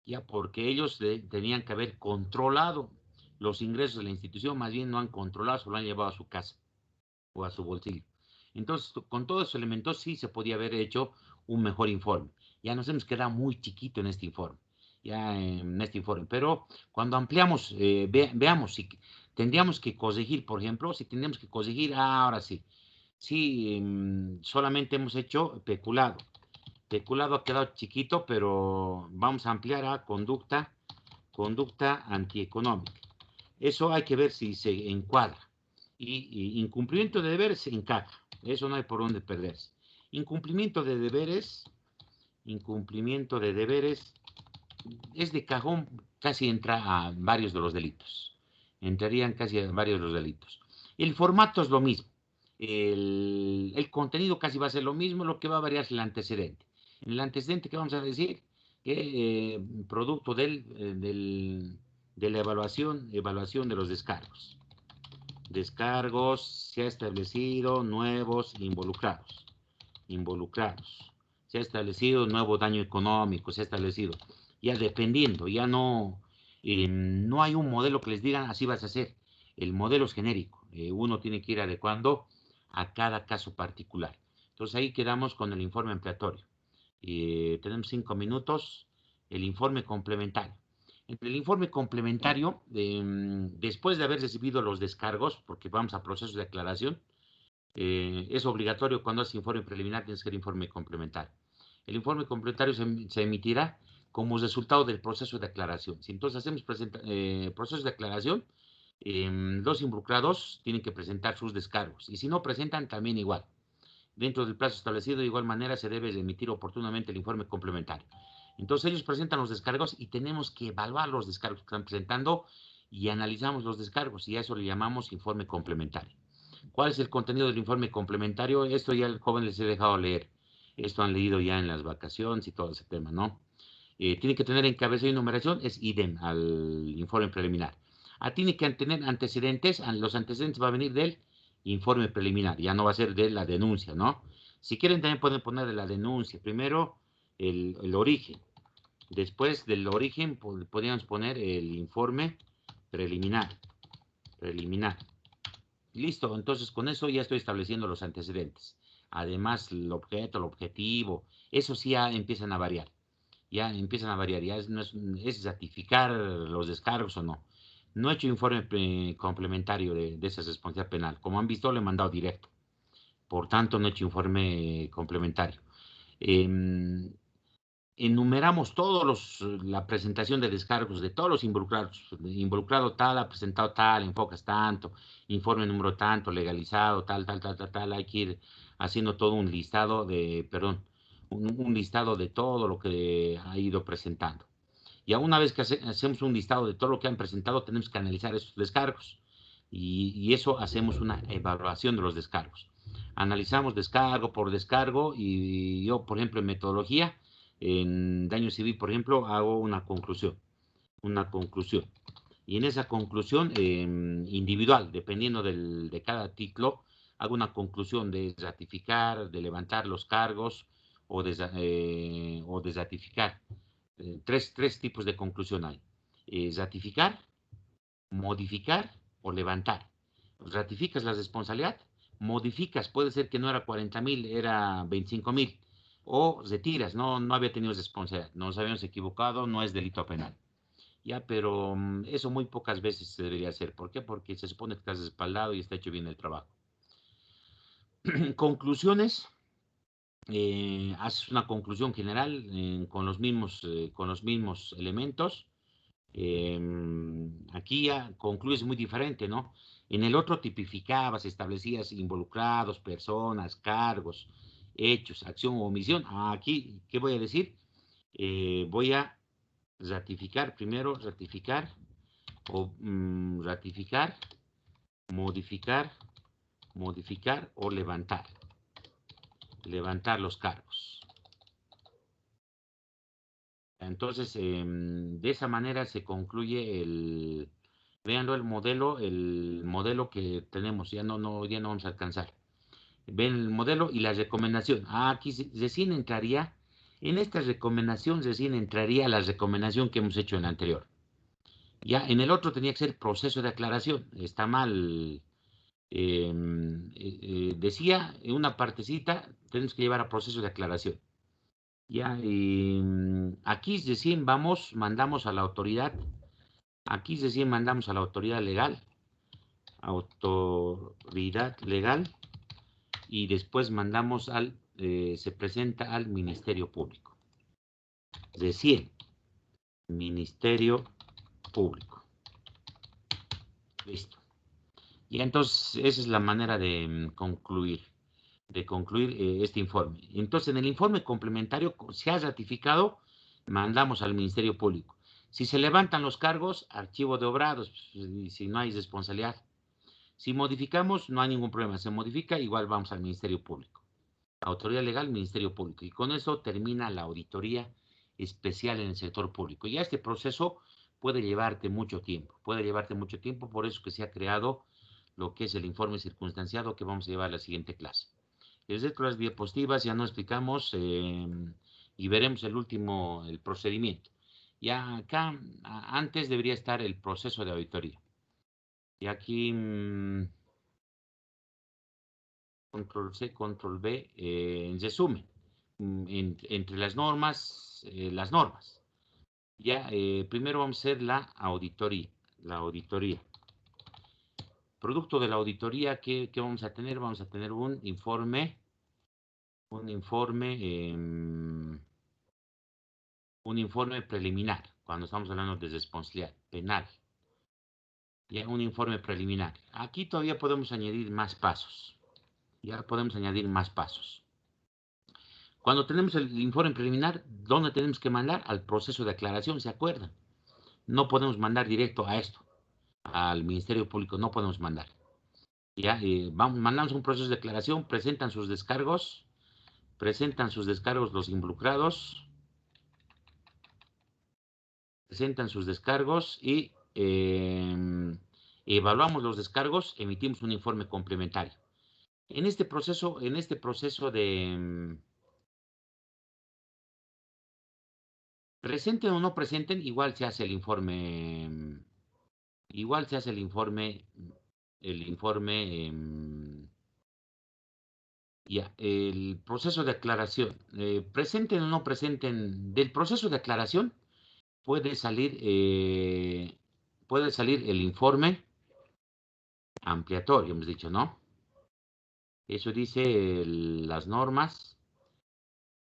Ya, porque ellos tenían que haber controlado los ingresos de la institución, más bien no han controlado, se lo han llevado a su casa o a su bolsillo. Entonces, con todos esos elementos sí se podía haber hecho un mejor informe. Ya nos hemos quedado muy chiquito en este informe, pero cuando ampliamos, veamos si tendríamos que corregir, por ejemplo, si tendríamos que corregir, ahora sí, solamente hemos hecho peculado. Peculado ha quedado chiquito, pero vamos a ampliar a conducta antieconómica. Eso hay que ver si se encuadra. Y incumplimiento de deberes se encaja. Eso no hay por dónde perderse. Incumplimiento de deberes es de cajón, casi entra a varios de los delitos. Entrarían casi a varios de los delitos. El formato es lo mismo. El contenido casi va a ser lo mismo, lo que va a variar es el antecedente. En el antecedente, ¿qué vamos a decir? Que producto de la evaluación de los descargos. Descargos, se ha establecido nuevos involucrados. Se ha establecido nuevo daño económico, se ha establecido. Ya dependiendo, ya no hay un modelo que les digan así vas a hacer. El modelo es genérico. Uno tiene que ir adecuando a cada caso particular. Entonces ahí quedamos con el informe ampliatorio. Tenemos 5 minutos. El informe complementario. En el informe complementario, después de haber recibido los descargos, porque vamos a proceso de aclaración, es obligatorio cuando hace informe preliminar, tienes que hacer informe complementario. El informe complementario se emitirá como resultado del proceso de aclaración. Si entonces hacemos proceso de aclaración, los involucrados tienen que presentar sus descargos. Y si no presentan, también igual. Dentro del plazo establecido, de igual manera, se debe emitir oportunamente el informe complementario. Entonces ellos presentan los descargos y tenemos que evaluar los descargos que están presentando y analizamos los descargos y a eso le llamamos informe complementario. ¿Cuál es el contenido del informe complementario? Esto ya el joven les he dejado leer. Esto han leído ya en las vacaciones y todo ese tema, ¿no? Tiene que tener encabezado y numeración, es idem al informe preliminar. Tiene que tener antecedentes, los antecedentes va a venir del informe preliminar, ya no va a ser de la denuncia, ¿no? Si quieren también pueden poner de la denuncia. Primero el origen. Después del origen podríamos poner el informe preliminar. Listo, entonces con eso ya estoy estableciendo los antecedentes. además el objeto, el objetivo, eso sí ya empiezan a variar. Ya empiezan a variar, ya no es ratificar los descargos o no. No he hecho informe complementario de esa responsabilidad penal. Como han visto, lo he mandado directo. Por tanto, no he hecho informe complementario. Enumeramos la presentación de descargos de todos los involucrados. Involucrado tal, ha presentado tal, enfocas tanto, informe número tanto, legalizado, tal. Hay que ir haciendo todo un listado un listado de todo lo que ha ido presentando. Y una vez que hacemos un listado de todo lo que han presentado, tenemos que analizar esos descargos. Y eso hacemos una evaluación de los descargos. Analizamos descargo por descargo y yo, por ejemplo, en metodología, en daño civil, por ejemplo, hago una conclusión. Y en esa conclusión individual, dependiendo de cada título, hago una conclusión de ratificar, de levantar los cargos o de ratificar. Tres tipos de conclusión hay. Ratificar, modificar o levantar. Ratificas la responsabilidad, modificas, puede ser que no era 40,000, era 25,000. O retiras, no había tenido responsabilidad, nos habíamos equivocado, no es delito penal. Ya, pero eso muy pocas veces se debería hacer. ¿Por qué? Porque se supone que estás respaldado y está hecho bien el trabajo. Conclusiones. Haces una conclusión general con los mismos elementos. Aquí ya concluyes muy diferente, ¿no? En el otro tipificabas, establecías involucrados, personas, cargos, hechos, acción o omisión. Aquí, ¿qué voy a decir? Voy a ratificar, primero ratificar, ratificar, modificar o levantar los cargos. Entonces, de esa manera se concluye véanlo el modelo que tenemos, ya no vamos a alcanzar. Ven el modelo y la recomendación. Aquí recién entraría, en esta recomendación recién entraría la recomendación que hemos hecho en la anterior. Ya en el otro tenía que ser proceso de aclaración, está mal. Decía en una partecita, tenemos que llevar a proceso de aclaración. Ya, aquí recién mandamos a la autoridad, legal, y después se presenta al Ministerio Público. Recién, Ministerio Público. Listo. Y entonces, esa es la manera de concluir este informe. Entonces, en el informe complementario, se ha ratificado, mandamos al Ministerio Público. Si se levantan los cargos, archivo de obrados, si no hay responsabilidad. Si modificamos, no hay ningún problema. Se modifica, igual vamos al Ministerio Público. Autoridad legal, Ministerio Público. Y con eso termina la auditoría especial en el sector público. Ya este proceso puede llevarte mucho tiempo. Por eso que se ha creado lo que es el informe circunstanciado que vamos a llevar a la siguiente clase. El resto de las diapositivas ya no explicamos y veremos el procedimiento. Ya acá, antes debería estar el proceso de auditoría. Y aquí, control C, control B, en resumen, entre las normas, Ya, primero vamos a hacer la auditoría. Producto de la auditoría, ¿qué vamos a tener? Vamos a tener un informe preliminar, cuando estamos hablando de responsabilidad penal. Ya, un informe preliminar. Aquí todavía podemos añadir más pasos. Cuando tenemos el informe preliminar, ¿dónde tenemos que mandar? Al proceso de aclaración, ¿se acuerdan? No podemos mandar directo a esto, al Ministerio Público, no podemos mandar. Ya, mandamos un proceso de aclaración, presentan sus descargos los involucrados, y evaluamos los descargos, emitimos un informe complementario. En este proceso de presenten o no presenten, igual se hace el informe Ya, el proceso de aclaración. Presenten o no presenten, del proceso de aclaración puede salir el informe ampliatorio, hemos dicho, ¿no? Eso dice las normas.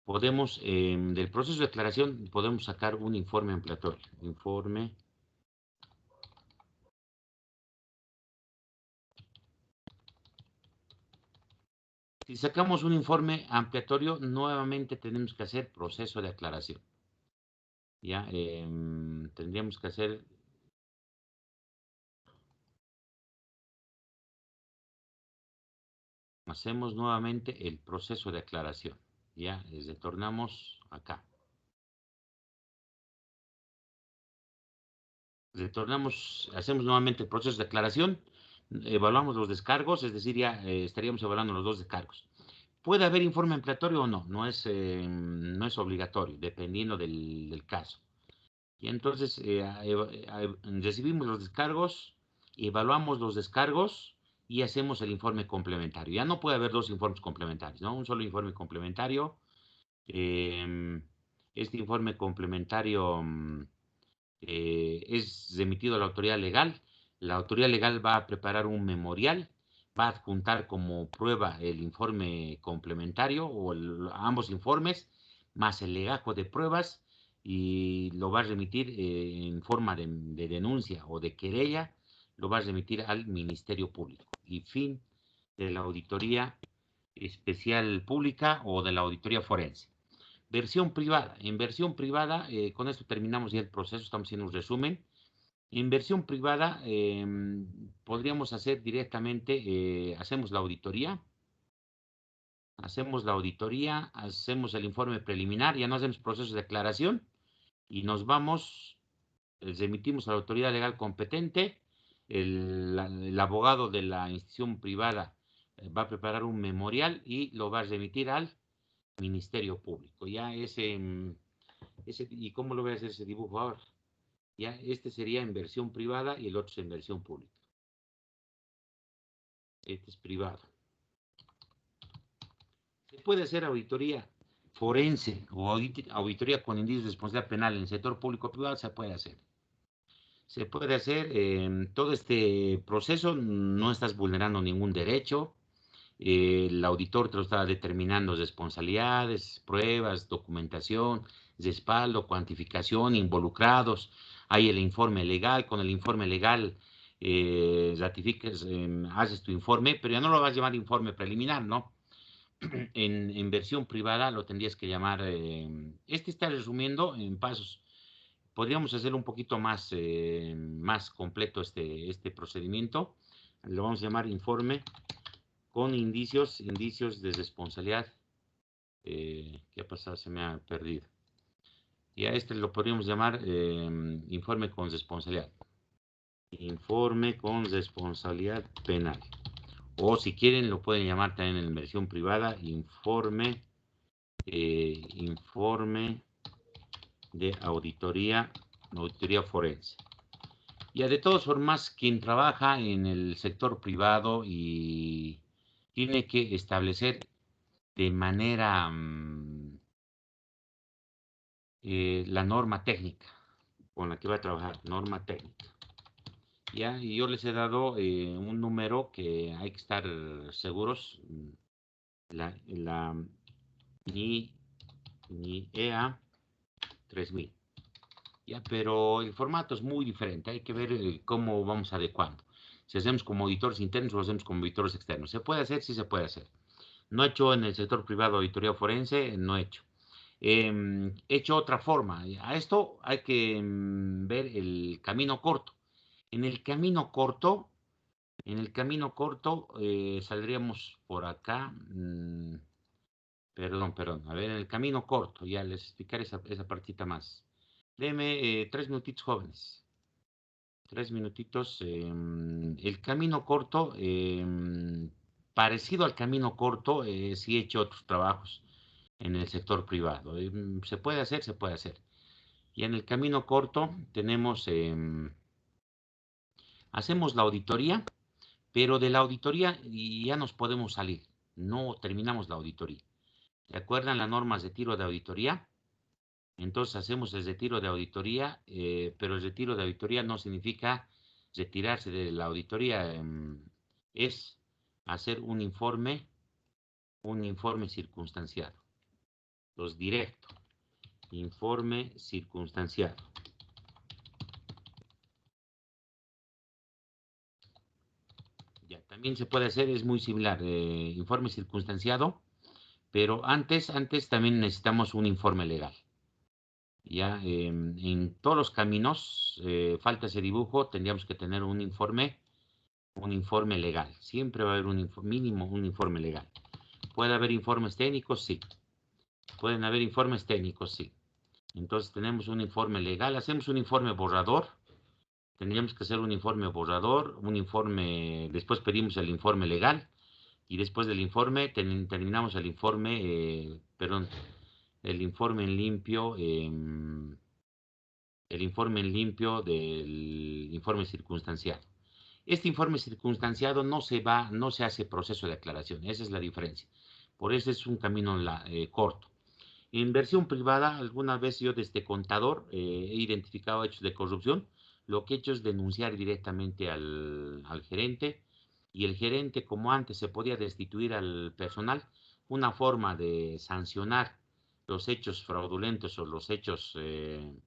Podemos, del proceso de aclaración, podemos sacar un informe ampliatorio. Informe. Si sacamos un informe ampliatorio, nuevamente tenemos que hacer proceso de aclaración. Ya, tendríamos que hacer... Hacemos nuevamente el proceso de aclaración. Ya, les retornamos acá. Hacemos nuevamente el proceso de aclaración, evaluamos los descargos, es decir, ya estaríamos evaluando los dos descargos. Puede haber informe ampliatorio o no, no es obligatorio, dependiendo del caso. Y entonces recibimos los descargos, evaluamos los descargos y hacemos el informe complementario. Ya no puede haber dos informes complementarios, ¿no? Un solo informe complementario. Este informe complementario es remitido a la autoridad legal. La autoridad legal va a preparar un memorial, va a adjuntar como prueba el informe complementario o ambos informes, más el legajo de pruebas, y lo va a remitir en forma de denuncia o de querella, lo va a remitir al Ministerio Público. Y fin de la auditoría especial pública o de la auditoría forense. Versión privada. En versión privada, con esto terminamos ya el proceso, estamos haciendo un resumen. En versión privada, podríamos hacer directamente, hacemos la auditoría, hacemos el informe preliminar, ya no hacemos proceso de aclaración y nos vamos, remitimos a la autoridad legal competente, el abogado de la institución privada va a preparar un memorial y lo va a remitir al Ministerio Público. Ya ¿y cómo lo voy a hacer ese dibujo ahora? Ya este sería en versión privada y el otro es en versión pública. Este es privado. Se puede hacer auditoría forense o auditoría con indicios de responsabilidad penal en el sector público o privado, se puede hacer. Se puede hacer todo este proceso, no estás vulnerando ningún derecho. El auditor te lo está determinando responsabilidades, pruebas, documentación, respaldo, cuantificación, involucrados. Hay el informe legal, con el informe legal ratificas, haces tu informe, pero ya no lo vas a llamar informe preliminar, ¿no? En versión privada lo tendrías que llamar, este está resumiendo en pasos. Podríamos hacer un poquito más completo este procedimiento. Lo vamos a llamar informe con indicios de responsabilidad. ¿Qué ha pasado? Se me ha perdido. Y a este lo podríamos llamar informe con responsabilidad. Informe con responsabilidad penal. O si quieren lo pueden llamar también en versión privada, informe de auditoría forense. Ya de todas formas, quien trabaja en el sector privado y tiene que establecer de manera la norma técnica con la que va a trabajar, norma técnica. Ya, y yo les he dado un número que hay que estar seguros, la NIEA 3000. Ya, pero el formato es muy diferente, hay que ver cómo vamos adecuando. Si hacemos como auditores internos o hacemos como auditores externos. ¿Se puede hacer? Sí se puede hacer. No he hecho en el sector privado auditoría forense, no he hecho. He hecho otra forma. A esto hay que ver el camino corto. En el camino corto, saldríamos por acá. Perdón. A ver, en el camino corto, ya les explicaré esa partita más. Deme 3 minutitos, jóvenes. 3 minutitos. El camino corto, parecido al camino corto, sí he hecho otros trabajos en el sector privado. Se puede hacer, se puede hacer. Y en el camino corto tenemos, hacemos la auditoría, pero de la auditoría ya nos podemos salir. no terminamos la auditoría. ¿Se acuerdan las normas de retiro de auditoría? Entonces hacemos el retiro de auditoría, pero el retiro de auditoría no significa retirarse de la auditoría, es hacer un informe circunstanciado. Los directo, informe circunstanciado. Ya, también se puede hacer, es muy similar, informe circunstanciado, pero antes también necesitamos un informe legal. Ya, en todos los caminos, falta ese dibujo, tendríamos que tener un informe legal. Siempre va a haber mínimo un informe legal. ¿Puede haber informes técnicos? Sí. Pueden haber informes técnicos, sí. Entonces tenemos un informe legal, hacemos un informe borrador. Tendríamos que hacer un informe borrador, después pedimos el informe legal y después del informe terminamos el informe, el informe en limpio, del informe circunstanciado. Este informe circunstanciado no se hace proceso de aclaración, esa es la diferencia. Por eso es un camino corto. En versión privada, alguna vez yo desde contador he identificado hechos de corrupción. Lo que he hecho es denunciar directamente al gerente, y el gerente, como antes se podía destituir al personal, una forma de sancionar los hechos fraudulentos o los hechos de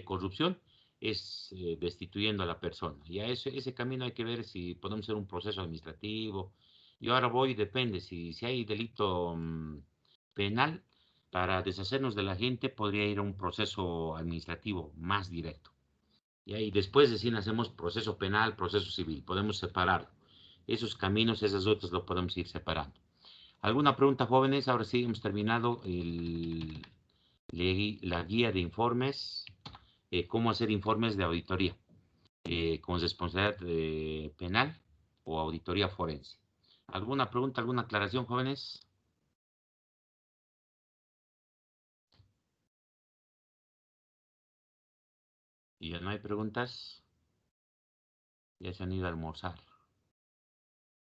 corrupción es destituyendo a la persona. Y a ese camino hay que ver si podemos hacer un proceso administrativo. Yo ahora depende, si hay delito penal, para deshacernos de la gente podría ir a un proceso administrativo más directo. Y después recién hacemos proceso penal, proceso civil, podemos separarlo. Esos caminos, esas rutas lo podemos ir separando. ¿Alguna pregunta, jóvenes? Ahora sí hemos terminado la guía de informes, cómo hacer informes de auditoría con responsabilidad penal o auditoría forense. ¿Alguna pregunta, alguna aclaración, jóvenes? Y ya no hay preguntas. Ya se han ido a almorzar.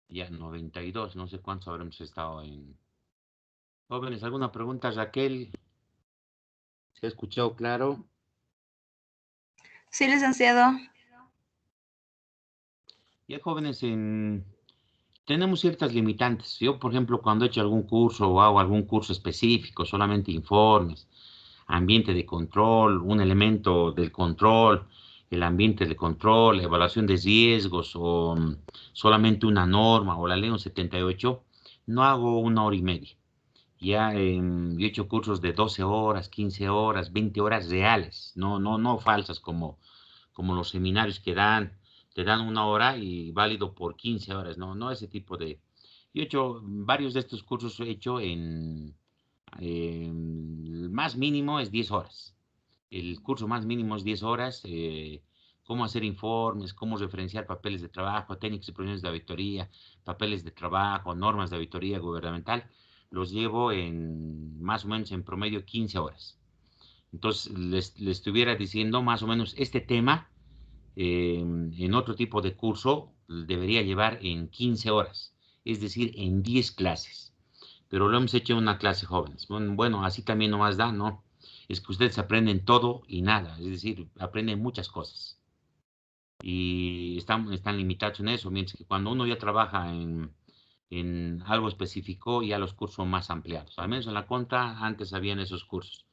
Ya 92, no sé cuántos habremos estado en... Jóvenes, ¿alguna pregunta, Raquel? ¿Se ha escuchado claro? Sí, licenciado. Ya, jóvenes, tenemos ciertas limitantes. Yo, por ejemplo, cuando he hecho algún curso o hago algún curso específico, solamente informes, ambiente de control, un elemento del control, el ambiente de control, evaluación de riesgos o solamente una norma o la ley 78, no hago 1 hora y media. Ya yo he hecho cursos de 12 horas, 15 horas, 20 horas reales, no falsas como los seminarios que te dan 1 hora y válido por 15 horas, no ese tipo de... Yo he hecho varios de estos cursos, he hecho el más mínimo es 10 horas. El curso más mínimo es 10 horas. Cómo hacer informes, cómo referenciar papeles de trabajo, técnicas y procedimientos de auditoría, papeles de trabajo, normas de auditoría gubernamental. Los llevo más o menos en promedio 15 horas. Entonces, les estuviera diciendo más o menos este tema en otro tipo de curso debería llevar en 15 horas, es decir, en 10 clases. Pero lo hemos hecho en una clase jóvenes. Bueno, así también nomás da, ¿no? Es que ustedes aprenden todo y nada, es decir, aprenden muchas cosas. Y están limitados en eso, mientras que cuando uno ya trabaja en algo específico, ya los cursos son más ampliados. Al menos en la conta antes habían esos cursos.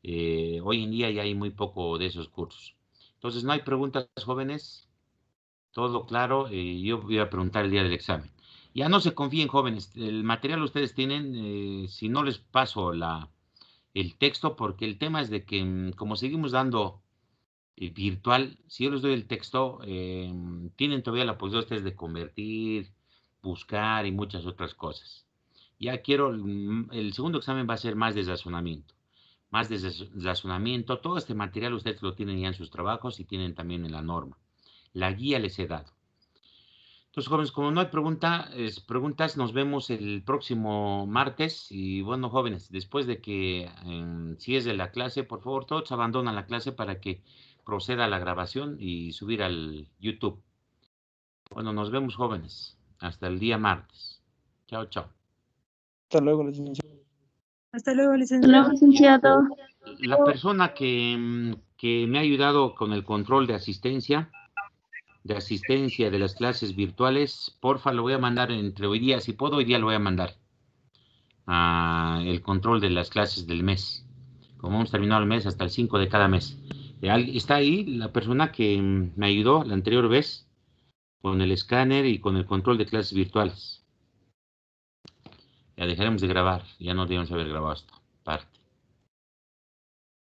Hoy en día ya hay muy poco de esos cursos. Entonces, no hay preguntas, jóvenes. Todo claro. Yo voy a preguntar el día del examen. Ya no se confíen, jóvenes. El material ustedes tienen. Si no les paso el texto, porque el tema es de que como seguimos dando virtual, si yo les doy el texto, tienen todavía la posibilidad ustedes de convertir, buscar y muchas otras cosas. Ya quiero, el segundo examen va a ser más de razonamiento. Más de razonamiento. Todo este material ustedes lo tienen ya en sus trabajos y tienen también en la norma. La guía les he dado. Entonces, jóvenes, como no hay preguntas, nos vemos el próximo martes. Y bueno, jóvenes, después de que cierre la clase, por favor, todos abandonan la clase para que proceda a la grabación y subir al YouTube. Bueno, nos vemos, jóvenes. hasta el día martes. Chao, chao. Hasta luego, licenciado. Hasta luego, Hola, licenciado. licenciado. La persona que me ha ayudado con el control de asistencia de las clases virtuales, porfa, lo voy a mandar entre hoy día, si puedo, hoy día lo voy a mandar. El control de las clases del mes. Como hemos terminado el mes, hasta el 5 de cada mes. Está ahí la persona que me ayudó la anterior vez con el escáner y con el control de clases virtuales. Ya dejaremos de grabar, ya no debemos haber grabado esta parte.